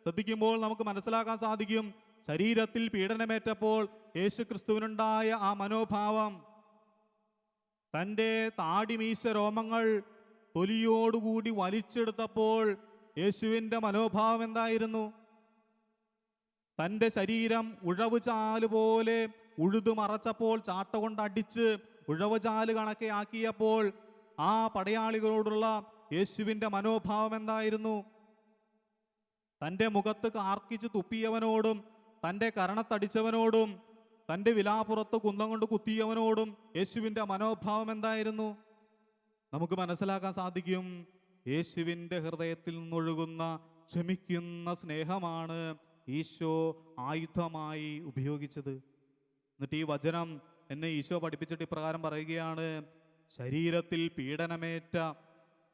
Speaker 2: ശ്രദ്ധിക്കുമ്പോൾ നമുക്ക് മനസ്സിലാക്കാൻ സാധിക്കും. ശരീരത്തിൽ പീഡനമേറ്റപ്പോൾ യേശുക്രിസ്തുവിനുണ്ടായ ആ മനോഭാവം, തൻ്റെ താടിമീശ രോമങ്ങൾ തൊലിയോടുകൂടി വലിച്ചെടുത്തപ്പോൾ യേശുവിൻ്റെ മനോഭാവം എന്തായിരുന്നു? തൻ്റെ ശരീരം ഉഴവ് ചാല് പോലെ ഉഴുതു മറച്ചപ്പോൾ, ചാട്ട കൊണ്ട് അടിച്ച് ഉഴവ് ചാല് കണക്കെ ആക്കിയപ്പോൾ ആ പടയാളികളോടുള്ള യേശുവിൻ്റെ മനോഭാവം എന്തായിരുന്നു? തൻ്റെ മുഖത്ത് കാർക്കിച്ച് തുപ്പിയവനോടും, തൻ്റെ കരണത്തടിച്ചവനോടും, തൻ്റെ വിലാപ്പുറത്ത് കുന്തം കൊണ്ട് കുത്തിയവനോടും യേശുവിൻ്റെ മനോഭാവം എന്തായിരുന്നു? നമുക്ക് മനസ്സിലാക്കാൻ സാധിക്കും. യേശുവിൻ്റെ ഹൃദയത്തിൽ നിന്നൊഴുകുന്ന ക്ഷമിക്കുന്ന സ്നേഹമാണ് ഈശോ ആയുധമായി ഉപയോഗിച്ചത്. എന്നിട്ട് ഈ വചനം എന്നെ ഈശോ പഠിപ്പിച്ചിട്ട് ഇപ്രകാരം പറയുകയാണ്: ശരീരത്തിൽ പീഡനമേറ്റ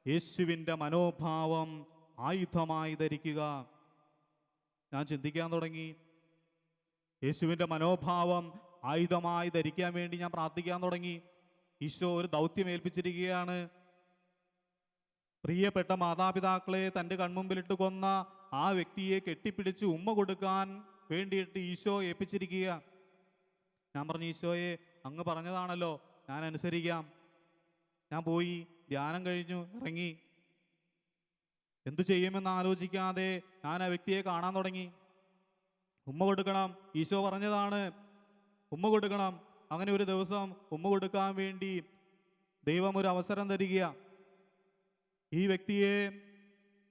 Speaker 2: യേശുവിൻ്റെ മനോഭാവം ആയുധമായി ധരിക്കുക. ഞാൻ ചിന്തിക്കാൻ തുടങ്ങി. യേശുവിൻ്റെ മനോഭാവം ആയുധമായി ധരിക്കാൻ വേണ്ടി ഞാൻ പ്രാർത്ഥിക്കാൻ തുടങ്ങി. ഈശോ ഒരു ദൗത്യം ഏൽപ്പിച്ചിരിക്കുകയാണ്. പ്രിയപ്പെട്ട മാതാപിതാക്കളെ തൻ്റെ കൺമുമ്പിലിട്ട് കൊന്ന ആ വ്യക്തിയെ കെട്ടിപ്പിടിച്ച് ഉമ്മ കൊടുക്കാൻ വേണ്ടിയിട്ട് ഈശോ ഏൽപ്പിച്ചിരിക്കുക. ഞാൻ പറഞ്ഞു, ഈശോയെ അങ്ങ് പറഞ്ഞതാണല്ലോ, ഞാൻ അനുസരിക്കാം. ഞാൻ പോയി ധ്യാനം കഴിഞ്ഞു ഇറങ്ങി. എന്തു ചെയ്യുമെന്ന് ആലോചിക്കാതെ ഞാൻ ആ വ്യക്തിയെ കാണാൻ തുടങ്ങി. ഉമ്മ കൊടുക്കണം, ഈശോ പറഞ്ഞതാണ്, ഉമ്മ കൊടുക്കണം. അങ്ങനെ ഒരു ദിവസം ഉമ്മ കൊടുക്കാൻ വേണ്ടി ദൈവം ഒരു അവസരം തരിക. ഈ വ്യക്തിയെ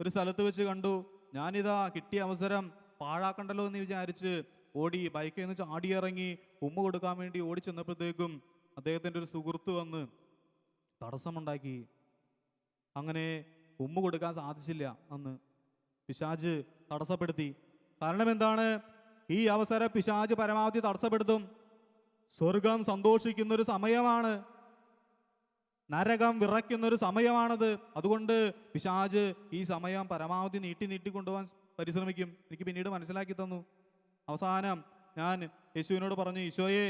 Speaker 2: ഒരു സ്ഥലത്ത് വെച്ച് കണ്ടു. ഞാനിതാ കിട്ടിയ അവസരം പാഴാക്കണ്ടല്ലോ എന്ന് വിചാരിച്ച് ഓടി, ബൈക്കിൽ നിന്ന് ചാടിയിറങ്ങി ഉമ്മ കൊടുക്കാൻ വേണ്ടി ഓടി ചെന്നപ്പോഴത്തേക്കും അദ്ദേഹത്തിൻ്റെ ഒരു സുഹൃത്ത് വന്ന് തടസ്സമുണ്ടാക്കി. അങ്ങനെ ഉമ്മ കൊടുക്കാൻ സാധിച്ചില്ല. അന്ന് പിശാച് തടസ്സപ്പെടുത്തി. കാരണം എന്താണ്? ഈ അവസരം പിശാച് പരമാവധി തടസ്സപ്പെടുത്തും. സ്വർഗം സന്തോഷിക്കുന്നൊരു സമയമാണ്, നരകം വിറയ്ക്കുന്നൊരു സമയമാണത്. അതുകൊണ്ട് പിശാച് ഈ സമയം പരമാവധി നീട്ടി കൊണ്ടുപോകാൻ പരിശ്രമിക്കും. എനിക്ക് പിന്നീട് മനസ്സിലാക്കി തന്നു. അവസാനം ഞാൻ യേശുവിനോട് പറഞ്ഞു, ഈശോയെ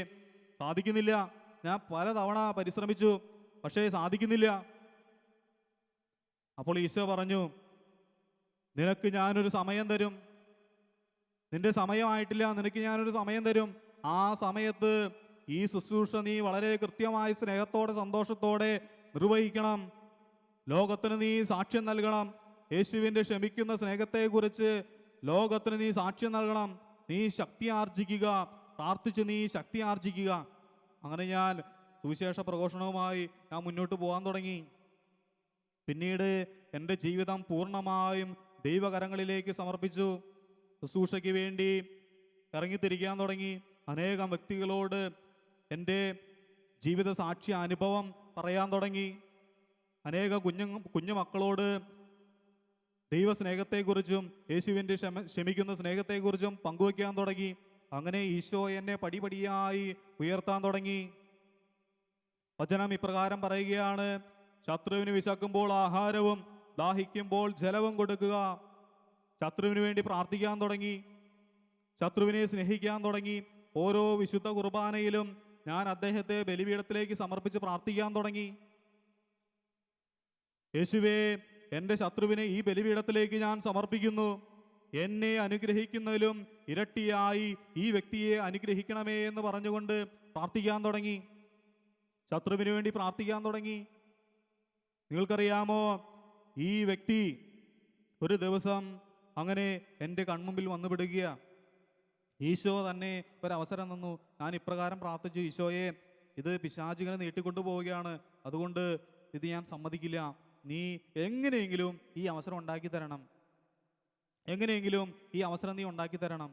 Speaker 2: സാധിക്കുന്നില്ല, ഞാൻ പലതവണ പരിശ്രമിച്ചു, പക്ഷേ സാധിക്കുന്നില്ല. അപ്പോൾ ഈശോ പറഞ്ഞു, നിനക്ക് ഞാനൊരു സമയം തരും, നിന്റെ സമയമായിട്ടില്ല, നിനക്ക് ഞാനൊരു സമയം തരും. ആ സമയത്ത് ഈ ശുശ്രൂഷ നീ വളരെ കൃത്യമായി സ്നേഹത്തോടെ സന്തോഷത്തോടെ നിർവഹിക്കണം. ലോകത്തിന് നീ സാക്ഷ്യം നൽകണം. യേശുവിൻ്റെ ക്ഷമിക്കുന്ന സ്നേഹത്തെക്കുറിച്ച് ലോകത്തിന് നീ സാക്ഷ്യം നൽകണം. നീ ശക്തി ആർജിക്കുക, പ്രാർത്ഥിച്ച് നീ ശക്തി ആർജിക്കുക. അങ്ങനെ ഞാൻ സുവിശേഷ പ്രഘോഷണവുമായി ഞാൻ മുന്നോട്ട് പോകാൻ തുടങ്ങി. പിന്നീട് എൻ്റെ ജീവിതം പൂർണ്ണമായും ദൈവകരങ്ങളിലേക്ക് സമർപ്പിച്ചു. ശുശ്രൂഷയ്ക്ക് വേണ്ടി ഇറങ്ങിത്തിരിക്കാൻ തുടങ്ങി. അനേകം വ്യക്തികളോട് എൻ്റെ ജീവിത സാക്ഷ്യ അനുഭവം പറയാൻ തുടങ്ങി. അനേകം കുഞ്ഞു മക്കളോട് ദൈവസ്നേഹത്തെക്കുറിച്ചും യേശുവിൻ്റെ ക്ഷമിക്കുന്ന സ്നേഹത്തെക്കുറിച്ചും പങ്കുവയ്ക്കാൻ തുടങ്ങി. അങ്ങനെ ഈശോ എന്നെ പടിപടിയായി ഉയർത്താൻ തുടങ്ങി. വചനം ഇപ്രകാരം പറയുകയാണ്: ശത്രുവിന് വിശക്കുമ്പോൾ ആഹാരവും ദാഹിക്കുമ്പോൾ ജലവും കൊടുക്കുക. ശത്രുവിന് വേണ്ടി പ്രാർത്ഥിക്കാൻ തുടങ്ങി, ശത്രുവിനെ സ്നേഹിക്കാൻ തുടങ്ങി. ഓരോ വിശുദ്ധ കുർബാനയിലും ഞാൻ അദ്ദേഹത്തെ ബലിപീഠത്തിലേക്ക് സമർപ്പിച്ച് പ്രാർത്ഥിക്കാൻ തുടങ്ങി. യേശുവേ, എൻ്റെ ശത്രുവിനെ ഈ ബലിപീഠത്തിലേക്ക് ഞാൻ സമർപ്പിക്കുന്നു. എന്നെ അനുഗ്രഹിക്കുന്നതിലും ഇരട്ടിയായി ഈ വ്യക്തിയെ അനുഗ്രഹിക്കണമേ എന്ന് പറഞ്ഞുകൊണ്ട് പ്രാർത്ഥിക്കാൻ തുടങ്ങി. ശത്രുവിന് വേണ്ടി പ്രാർത്ഥിക്കാൻ തുടങ്ങി. നിങ്ങൾക്കറിയാമോ, ഈ വ്യക്തി ഒരു ദിവസം അങ്ങനെ എൻ്റെ കൺമുമ്പിൽ വന്നുപെടുക. ഈശോ തന്നെ ഒരവസരം തന്നു. ഞാൻ ഇപ്രകാരം പ്രാർത്ഥിച്ചു: ഈശോയെ, ഇത് പിശാചിങ്ങനെ നീട്ടിക്കൊണ്ടു പോവുകയാണ്, അതുകൊണ്ട് ഇത് ഞാൻ സമ്മതിക്കില്ല. നീ എങ്ങനെയെങ്കിലും ഈ അവസരം ഉണ്ടാക്കി തരണം, എങ്ങനെയെങ്കിലും ഈ അവസരം നീ ഉണ്ടാക്കി തരണം.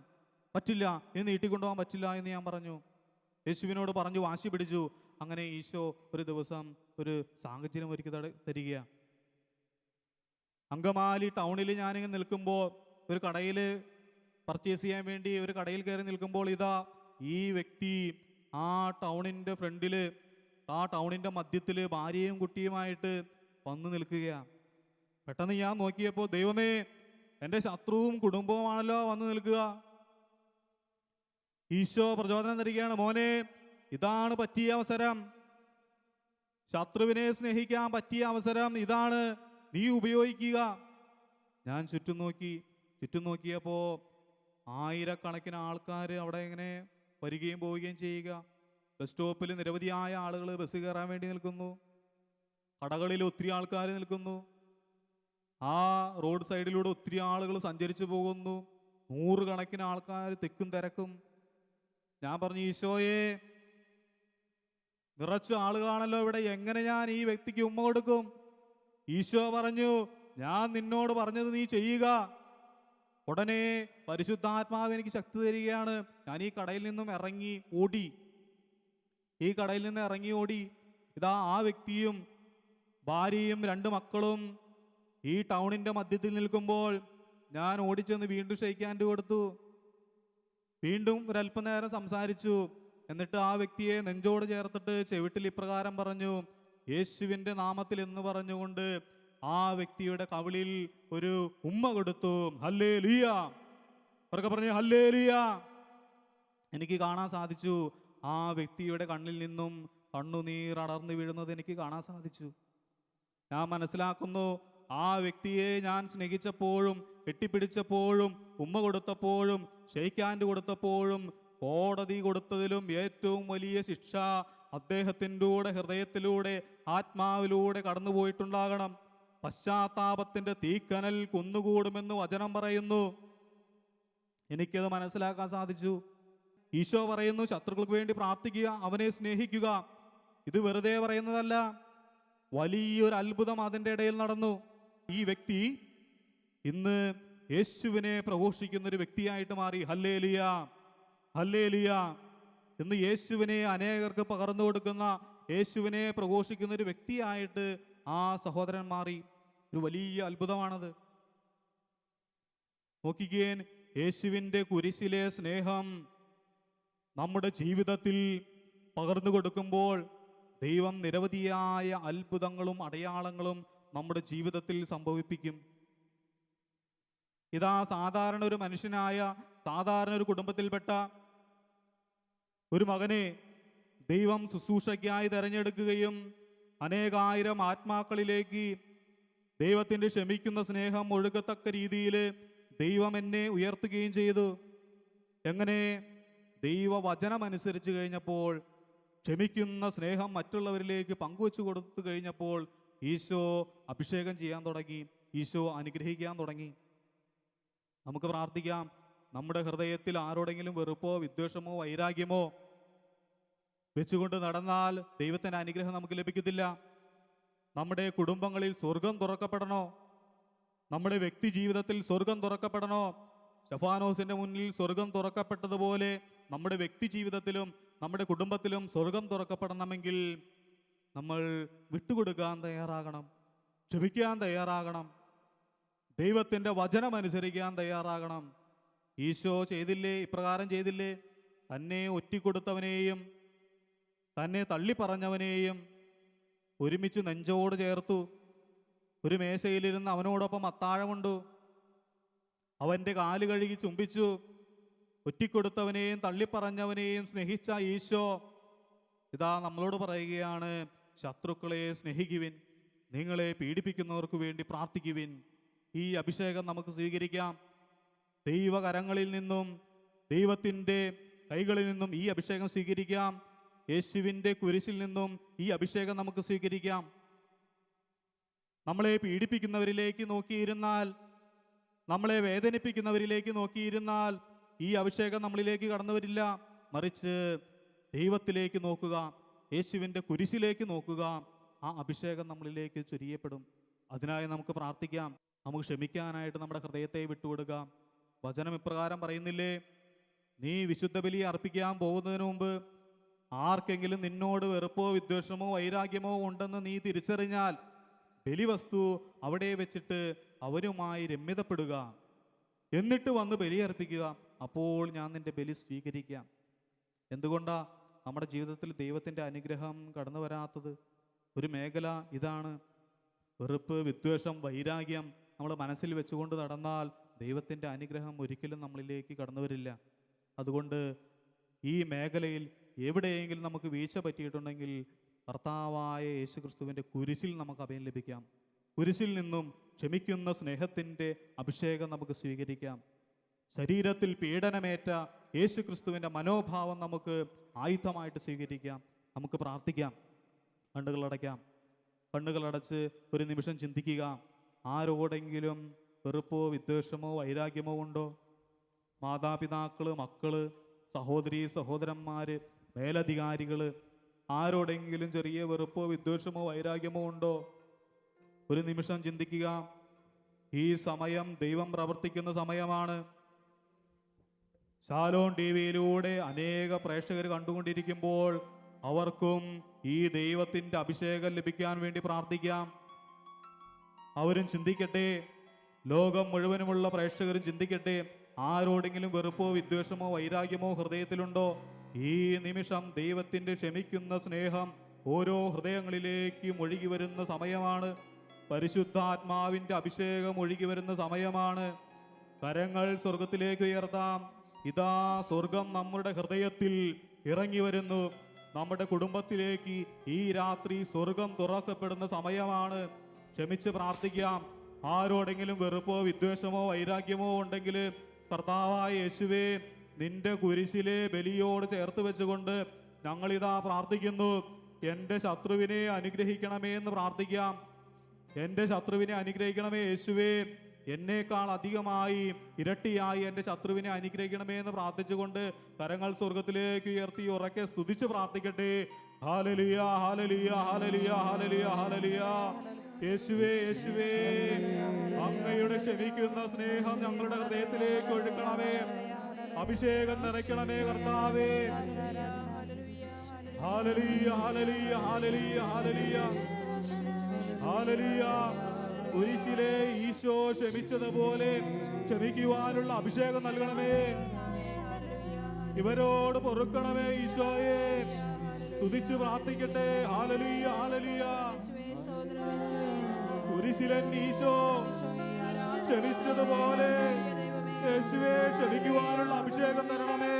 Speaker 2: പറ്റില്ല, ഇനി നീട്ടിക്കൊണ്ടുപോകാൻ പറ്റില്ല എന്ന് ഞാൻ പറഞ്ഞു. യേശുവിനോട് പറഞ്ഞു, വാശി പിടിച്ചു. അങ്ങനെ ഈശോ ഒരു ദിവസം ഒരു സാഹചര്യം ഒരുക്കി തരിക. അങ്കമാലി ടൗണിൽ ഞാനിങ്ങനെ നിൽക്കുമ്പോൾ ഒരു കടയിൽ പർച്ചേസ് ചെയ്യാൻ വേണ്ടി ഒരു കടയിൽ കയറി നിൽക്കുമ്പോൾ ഇതാ ഈ വ്യക്തി ആ ടൗണിൻ്റെ ഫ്രണ്ടിൽ, ആ ടൗണിൻ്റെ മധ്യത്തിൽ ഭാര്യയും കുട്ടിയുമായിട്ട് വന്നു നിൽക്കുകയാണ്. പെട്ടെന്ന് ഞാൻ നോക്കിയപ്പോൾ ദൈവമേ, എൻ്റെ ശത്രുവും കുടുംബവുമാണല്ലോ വന്നു നിൽക്കുക. ഈശോ പ്രചോദനം തരികയാണ്, മോനെ, ഇതാണ് പറ്റിയ അവസരം. ശത്രുവിനെ സ്നേഹിക്കാൻ പറ്റിയ അവസരം ഇതാണ്, നീ ഉപയോഗിക്കുക. ഞാൻ ചുറ്റും നോക്കിയപ്പോൾ ആയിരക്കണക്കിന് ആൾക്കാർ അവിടെ ഇങ്ങനെ വരികയും പോവുകയും ചെയ്യുക. ബസ് സ്റ്റോപ്പിൽ നിരവധിയായ ആളുകൾ ബസ് കയറാൻ വേണ്ടി നിൽക്കുന്നു. കടകളിൽ ഒത്തിരി ആൾക്കാർ നിൽക്കുന്നു. ആ റോഡ് സൈഡിലൂടെ ഒത്തിരി ആളുകൾ സഞ്ചരിച്ചു പോകുന്നു. 100 കണക്കിന് ആൾക്കാർ തിക്കും തിരക്കും. ഞാൻ പറഞ്ഞു, ഈശോയെ, നിറച്ച് ആളുകളാണല്ലോ ഇവിടെ, എങ്ങനെ ഞാൻ ഈ വ്യക്തിക്ക് ഉമ്മ കൊടുക്കും? ഈശോ പറഞ്ഞു, ഞാൻ നിന്നോട് പറഞ്ഞത് നീ ചെയ്യുക. ഉടനെ പരിശുദ്ധാത്മാവ് എനിക്ക് ശക്തി തരികയാണ്. ഞാൻ ഈ കടയിൽ നിന്നും ഇറങ്ങി ഓടി. ഇതാ ആ വ്യക്തിയും ഭാര്യയും 2 മക്കളും ഈ ടൗണിന്റെ മധ്യത്തിൽ നിൽക്കുമ്പോൾ ഞാൻ ഓടിച്ചെന്ന് വീണ്ടും ഷെയ്ക്ക് ഹാൻഡ് കൊടുത്തു. വീണ്ടും ഒരല്പനേരം സംസാരിച്ചു. എന്നിട്ട് ആ വ്യക്തിയെ നെഞ്ചോട് ചേർത്തിട്ട് ചെവിട്ടിൽ ഇപ്രകാരം പറഞ്ഞു, യേശുവിൻ്റെ നാമത്തിൽ എന്ന് പറഞ്ഞുകൊണ്ട് ആ വ്യക്തിയുടെ കവിളിൽ ഒരു ഉമ്മ കൊടുത്തു. ഹല്ലേലൂയ, അവർക്ക് പറഞ്ഞു ഹല്ലേലൂയ. എനിക്ക് കാണാൻ സാധിച്ചു, ആ വ്യക്തിയുടെ കണ്ണിൽ നിന്നും കണ്ണുനീർ അടർന്നു വീഴുന്നത് എനിക്ക് കാണാൻ സാധിച്ചു. ഞാൻ മനസ്സിലാക്കുന്നു, ആ വ്യക്തിയെ ഞാൻ സ്നേഹിച്ചപ്പോഴും കെട്ടിപ്പിടിച്ചപ്പോഴും ഉമ്മ കൊടുത്തപ്പോഴും ഷെയ്ക്ക് ഹാൻഡ് കൊടുത്തപ്പോഴും കോടതി കൊടുത്തതിലും ഏറ്റവും വലിയ ശിക്ഷ അദ്ദേഹത്തിൻ്റെ ഹൃദയത്തിലൂടെ ആത്മാവിലൂടെ കടന്നുപോയിട്ടുണ്ടാകണം. പശ്ചാത്താപത്തിൻ്റെ തീക്കനൽ കുന്നുകൂടുമെന്ന് വചനം പറയുന്നു. എനിക്കത് മനസ്സിലാക്കാൻ സാധിച്ചു. ഈശോ പറയുന്നു, ശത്രുക്കൾക്ക് വേണ്ടി പ്രാർത്ഥിക്കുക, അവനെ സ്നേഹിക്കുക. ഇത് വെറുതെ പറയുന്നതല്ല, വലിയൊരു അത്ഭുതം അതിൻ്റെ ഇടയിൽ നടന്നു. ഈ വ്യക്തി ഇന്ന് യേശുവിനെ പ്രഘോഷിക്കുന്ന ഒരു വ്യക്തിയായിട്ട് മാറി. Hallelujah, hallelujah. ഇന്ന് യേശുവിനെ അനേകർക്ക് പകർന്നു കൊടുക്കുന്ന, യേശുവിനെ പ്രഘോഷിക്കുന്ന ഒരു വ്യക്തിയായിട്ട് ആ സഹോദരൻ മാറി. ഒരു വലിയ അത്ഭുതമാണത്. നോക്കിക്കേൻ, യേശുവിൻ്റെ കുരിശിലെ സ്നേഹം നമ്മുടെ ജീവിതത്തിൽ പകർന്നു കൊടുക്കുമ്പോൾ ദൈവം നിരവധിയായ അത്ഭുതങ്ങളും അടയാളങ്ങളും നമ്മുടെ ജീവിതത്തിൽ സംഭവിപ്പിക്കും. ഇതാ സാധാരണ ഒരു മനുഷ്യനായ, സാധാരണ ഒരു കുടുംബത്തിൽപ്പെട്ട ഒരു മകനെ ദൈവം ശുശ്രൂഷയ്ക്കായി തിരഞ്ഞെടുക്കുകയും അനേകായിരം ആത്മാക്കളിലേക്ക് ദൈവത്തിൻ്റെ ക്ഷമിക്കുന്ന സ്നേഹം ഒഴുകത്തക്ക രീതിയിൽ ദൈവം എന്നെ ഉയർത്തുകയും ചെയ്തു. എങ്ങനെ? ദൈവവചനമനുസരിച്ച് കഴിഞ്ഞപ്പോൾ, ക്ഷമിക്കുന്ന സ്നേഹം മറ്റുള്ളവരിലേക്ക് പങ്കുവെച്ചു കൊടുത്തു കഴിഞ്ഞപ്പോൾ ഈശോ അഭിഷേകം ചെയ്യാൻ തുടങ്ങി, ഈശോ അനുഗ്രഹിക്കാൻ തുടങ്ങി. നമുക്ക് പ്രാർത്ഥിക്കാം. നമ്മുടെ ഹൃദയത്തിൽ ആരോടെങ്കിലും വെറുപ്പോ വിദ്വേഷമോ വൈരാഗ്യമോ വെച്ചുകൊണ്ട് നടന്നാൽ ദൈവത്തിൻ്റെ അനുഗ്രഹം നമുക്ക് ലഭിക്കത്തില്ല. നമ്മുടെ കുടുംബങ്ങളിൽ സ്വർഗം തുറക്കപ്പെടണോ? നമ്മുടെ വ്യക്തി ജീവിതത്തിൽ സ്വർഗം തുറക്കപ്പെടണോ? സ്റ്റെഫാനോസിന്റെ മുന്നിൽ സ്വർഗം തുറക്കപ്പെട്ടതുപോലെ നമ്മുടെ വ്യക്തി ജീവിതത്തിലും നമ്മുടെ കുടുംബത്തിലും സ്വർഗം തുറക്കപ്പെടണമെങ്കിൽ നമ്മൾ വിട്ടുകൊടുക്കാൻ തയ്യാറാകണം, ക്ഷമിക്കാൻ തയ്യാറാകണം, ദൈവത്തിൻ്റെ വചനം അനുസരിക്കാൻ തയ്യാറാകണം. ഈശോ ചെയ്തില്ലേ? ഇപ്രകാരം ചെയ്തില്ലേ? തന്നെ ഒറ്റിക്കൊടുത്തവനെയും തന്നെ തള്ളിപ്പറഞ്ഞവനെയും ഒരുമിച്ച് നെഞ്ചോട് ചേർത്തു. ഒരു മേശയിലിരുന്ന് അവനോടൊപ്പം അത്താഴമുണ്ടു. അവൻ്റെ കാല് കഴുകി ചുംബിച്ചു. ഒറ്റിക്കൊടുത്തവനെയും തള്ളിപ്പറഞ്ഞവനെയും സ്നേഹിച്ച ഈശോ ഇതാ നമ്മളോട് പറയുകയാണ്, ശത്രുക്കളെ സ്നേഹിക്കുവിൻ, നിങ്ങളെ പീഡിപ്പിക്കുന്നവർക്ക് വേണ്ടി പ്രാർത്ഥിക്കുവിൻ. ഈ അഭിഷേകം നമുക്ക് സ്വീകരിക്കാം. ദൈവകരങ്ങളിൽ നിന്നും, ദൈവത്തിൻ്റെ കൈകളിൽ നിന്നും ഈ അഭിഷേകം സ്വീകരിക്കാം. യേശുവിൻ്റെ കുരിശിൽ നിന്നും ഈ അഭിഷേകം നമുക്ക് സ്വീകരിക്കാം. നമ്മളെ പീഡിപ്പിക്കുന്നവരിലേക്ക് നോക്കിയിരുന്നാൽ, നമ്മളെ വേദനിപ്പിക്കുന്നവരിലേക്ക് നോക്കിയിരുന്നാൽ ഈ അഭിഷേകം നമ്മളിലേക്ക് കടന്നു വരില്ല. മറിച്ച് ദൈവത്തിലേക്ക് നോക്കുക, യേശുവിൻ്റെ കുരിശിലേക്ക് നോക്കുക, ആ അഭിഷേകം നമ്മളിലേക്ക് ചൊരിയപ്പെടും. അതിനായി നമുക്ക് പ്രാർത്ഥിക്കാം. നമുക്ക് ക്ഷമിക്കാനായിട്ട് നമ്മുടെ ഹൃദയത്തെ വിട്ടുകൊടുക്കാം. വചനം ഇപ്രകാരം പറയുന്നില്ലേ? നീ വിശുദ്ധ ബലി അർപ്പിക്കാൻ പോകുന്നതിന് മുമ്പ് ആർക്കെങ്കിലും നിന്നോട് വെറുപ്പോ വിദ്വേഷമോ വൈരാഗ്യമോ ഉണ്ടെന്ന് നീ തിരിച്ചറിഞ്ഞാൽ ബലിവസ്തു അവിടെ വെച്ചിട്ട് അവരുമായി രമ്യതപ്പെടുക, എന്നിട്ട് വന്ന് ബലിയർപ്പിക്കുക. അപ്പോൾ ഞാൻ നിന്റെ ബലി സ്വീകരിക്കാം. എന്തുകൊണ്ടാ നമ്മുടെ ജീവിതത്തിൽ ദൈവത്തിൻ്റെ അനുഗ്രഹം കടന്നു വരാത്തത്? ഒരു മേഖല ഇതാണ്. വെറുപ്പ്, വിദ്വേഷം, വൈരാഗ്യം നമ്മൾ മനസ്സിൽ വെച്ചുകൊണ്ട് നടന്നാൽ ദൈവത്തിൻ്റെ അനുഗ്രഹം ഒരിക്കലും നമ്മളിലേക്ക് കടന്നു വരില്ല. അതുകൊണ്ട് ഈ മേഖലയിൽ എവിടെയെങ്കിലും നമുക്ക് വീഴ്ച പറ്റിയിട്ടുണ്ടെങ്കിൽ കർത്താവായ യേശുക്രിസ്തുവിൻ്റെ കുരിശിൽ നമുക്ക് അഭയം ലഭിക്കാം. കുരിശിൽ നിന്നും ക്ഷമിക്കുന്ന സ്നേഹത്തിൻ്റെ അഭിഷേകം നമുക്ക് സ്വീകരിക്കാം. ശരീരത്തിൽ പീഡനമേറ്റ യേശുക്രിസ്തുവിൻ്റെ മനോഭാവം നമുക്ക് ആയുധമായിട്ട് സ്വീകരിക്കാം. നമുക്ക് പ്രാർത്ഥിക്കാം. കണ്ണുകളടയ്ക്കാം. കണ്ണുകളടച്ച് ഒരു നിമിഷം ചിന്തിക്കുക. ആരോടെങ്കിലും വെറുപ്പോ വിദ്വേഷമോ വൈരാഗ്യമോ ഉണ്ടോ? മാതാപിതാക്കൾ, മക്കള്, സഹോദരി സഹോദരന്മാർ, മേലധികാരികൾ, ആരോടെങ്കിലും ചെറിയ വെറുപ്പോ വിദ്വേഷമോ വൈരാഗ്യമോ ഉണ്ടോ? ഒരു നിമിഷം ചിന്തിക്കുക. ഈ സമയം ദൈവം പ്രവർത്തിക്കുന്ന സമയമാണ്. ശാലോം ടിവിയിലൂടെ അനേക പ്രേക്ഷകർ കണ്ടുകൊണ്ടിരിക്കുമ്പോൾ അവർക്കും ഈ ദൈവത്തിൻ്റെ അഭിഷേകം ലഭിക്കാൻ വേണ്ടി പ്രാർത്ഥിക്കാം. അവരും ചിന്തിക്കട്ടെ. ലോകം മുഴുവനുമുള്ള പ്രേക്ഷകരും ചിന്തിക്കട്ടെ. ആരോടെങ്കിലും വെറുപ്പോ വിദ്വേഷമോ വൈരാഗ്യമോ ഹൃദയത്തിലുണ്ടോ? ഈ നിമിഷം ദൈവത്തിൻ്റെ ക്ഷമിക്കുന്ന സ്നേഹം ഓരോ ഹൃദയങ്ങളിലേക്കും ഒഴുകി വരുന്ന സമയമാണ്. പരിശുദ്ധാത്മാവിൻ്റെ അഭിഷേകം ഒഴുകി വരുന്ന സമയമാണ്. കരങ്ങൾ സ്വർഗത്തിലേക്ക് ഉയർത്താം. ഇതാ സ്വർഗം നമ്മുടെ ഹൃദയത്തിൽ ഇറങ്ങി വരുന്നു. നമ്മുടെ കുടുംബത്തിലേക്ക് ഈ രാത്രി സ്വർഗം തുറക്കപ്പെടുന്ന സമയമാണ്. ക്ഷമിച്ച് പ്രാർത്ഥിക്കാം. ആരോടെങ്കിലും വെറുപ്പോ വിദ്വേഷമോ വൈരാഗ്യമോ ഉണ്ടെങ്കിൽ കർത്താവായ യേശുവേ, നിന്റെ കുരിശിലെ ബലിയോട് ചേർത്ത് വെച്ചുകൊണ്ട് ഞങ്ങളിതാ പ്രാർത്ഥിക്കുന്നു. എൻ്റെ ശത്രുവിനെ അനുഗ്രഹിക്കണമേ എന്ന് പ്രാർത്ഥിക്കാം. എൻ്റെ ശത്രുവിനെ അനുഗ്രഹിക്കണമേ യേശുവേ. എന്നേക്കാൾ അധികമായി ഇരട്ടിയായി എൻ്റെ ശത്രുവിനെ അനുഗ്രഹിക്കണമേ എന്ന് പ്രാർത്ഥിച്ചുകൊണ്ട് കരങ്ങൾ സ്വർഗത്തിലേക്ക് ഉയർത്തി ഉറക്കെ സ്തുതിച്ച് പ്രാർത്ഥിക്കട്ടെ. ഹല്ലേലൂയ, ഹല്ലേലൂയ, ഹല്ലേലൂയ, ഹല്ലേലൂയ, ഹല്ലേലൂയ. യേശുവേ, യേശുവേ, അങ്ങയുടെ ക്ഷമിക്കുന്ന സ്നേഹം ഞങ്ങളുടെ ഹൃദയത്തിലേക്ക് ഒഴുക്കണമേ. അഭിഷേകം നിറയ്ക്കണമേ കർത്താവേ. ഹല്ലേലൂയ, ഹല്ലേലൂയ, ഹല്ലേലൂയ, ഹല്ലേലൂയ, ഹല്ലേലൂയ. കുരിശിലെ ഈശോ ക്ഷമിച്ചതുപോലെ ക്ഷമിക്കുവാനുള്ള അഭിഷേകം നൽകണമേ. ഇവരോട് പൊറുക്കണമേ ഈശോയെ. സ്തുതിച്ച് പ്രാർത്ഥിക്കട്ടെ. ഹല്ലേലൂയ, ഹല്ലേലൂയ. കുരിശിലൻ ഈശോ ക്ഷമിച്ചതുപോലെ യേശുവേ ക്ഷമിക്കുവാനുള്ള അഭിഷേകം തരണമേ.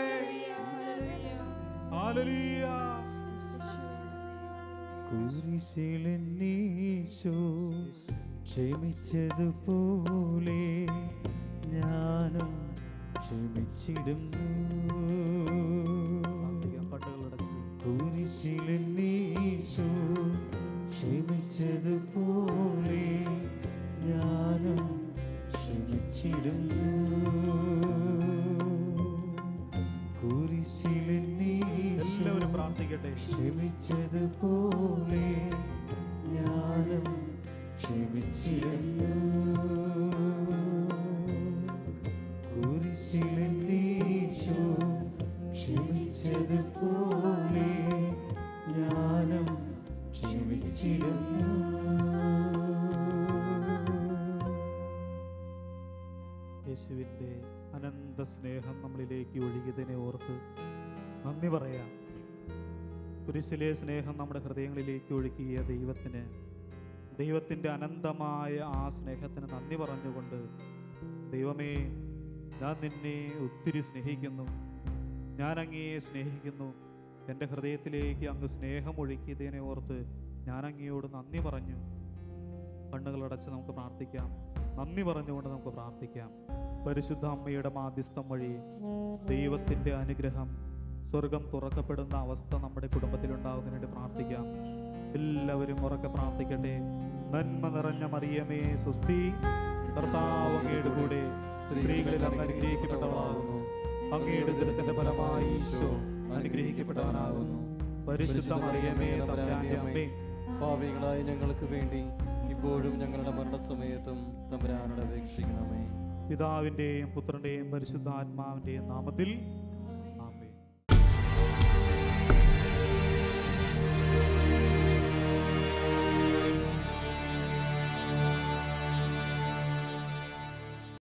Speaker 2: ഹല്ലേലൂയ.
Speaker 3: കുരിശിലൻ ഈശോ ക്ഷമിച്ചതുപോലെ ഞാനും ക്ഷമിച്ചിടുന്നു. കുരിശിലൻ ഈശോ ക്ഷമിച്ചതുപോലെ ഞാനും ക്ഷമിച്ചിടുന്നു. കുരിശിലൻ ഈശോ ക്ഷമിച്ചതുപോലെ ഞാനും ക്ഷമിച്ചിരുന്നു. കുരിശിലൻ ഈശോ ക്ഷമിച്ചതുപോലെ ഞാനും ക്ഷമിച്ചിരുന്നു.
Speaker 2: യേശുവിൻ്റെ അനന്ത സ്നേഹം നമ്മളിലേക്ക് ഒഴുകിയതിനെ ഓർത്ത് നന്ദി പറയാം. കുരിശിലെ സ്നേഹം നമ്മുടെ ഹൃദയങ്ങളിലേക്ക് ഒഴുകിയ ദൈവത്തിന്, ദൈവത്തിൻ്റെ അനന്തമായ ആ സ്നേഹത്തിന് നന്ദി പറഞ്ഞുകൊണ്ട്, ദൈവമേ, ഞാൻ നിന്നെ ഒത്തിരി സ്നേഹിക്കുന്നു, ഞാൻ അങ്ങയെ സ്നേഹിക്കുന്നു, എൻ്റെ ഹൃദയത്തിലേക്ക് അങ്ങ് സ്നേഹം ഒഴുക്കിയതിനെ ഓർത്ത് ഞാൻ അങ്ങയോട് നന്ദി പറഞ്ഞു. കണ്ണുകളടച്ച് നമുക്ക് പ്രാർത്ഥിക്കാം. നന്ദി പറഞ്ഞുകൊണ്ട് നമുക്ക് പ്രാർത്ഥിക്കാം. പരിശുദ്ധ അമ്മയുടെ മാധ്യസ്ഥം വഴി ദൈവത്തിൻ്റെ അനുഗ്രഹം, സ്വർഗം തുറക്കപ്പെടുന്ന അവസ്ഥ നമ്മുടെ കുടുംബത്തിലുണ്ടാകുന്നതിന് വേണ്ടി പ്രാർത്ഥിക്കാം. എല്ലാവരും ഉറക്കെ പ്രാർത്ഥിക്കട്ടെ. നന്മ നിറഞ്ഞ മറിയമേ സ്വസ്തി, കർത്താവ് അങ്ങയുടെ കൂടെ സ്ത്രീകളിൽ അങ്ങ് അനുഗ്രഹിക്കപ്പെട്ടവളാകുന്നു. അങ്ങയുടെ ദുരിതത്തിന്റെ ഫലമായി ഈശോ അനുഗ്രഹിക്കപ്പെട്ടവനാകുന്നു. പരിശുദ്ധ മറിയമേ തമ്പുരാന്റെ അമ്മേ,
Speaker 4: പാപികളായ ഞങ്ങൾക്ക് വേണ്ടി ഇപ്പോഴും ഞങ്ങളുടെ മരണസമയത്തും തമ്പുരാനോട് അപേക്ഷിക്കണമേ.
Speaker 2: പിതാവിൻ്റെയും പുത്രൻ്റെയും പരിശുദ്ധാത്മാവിൻ്റെയും നാമത്തിൽ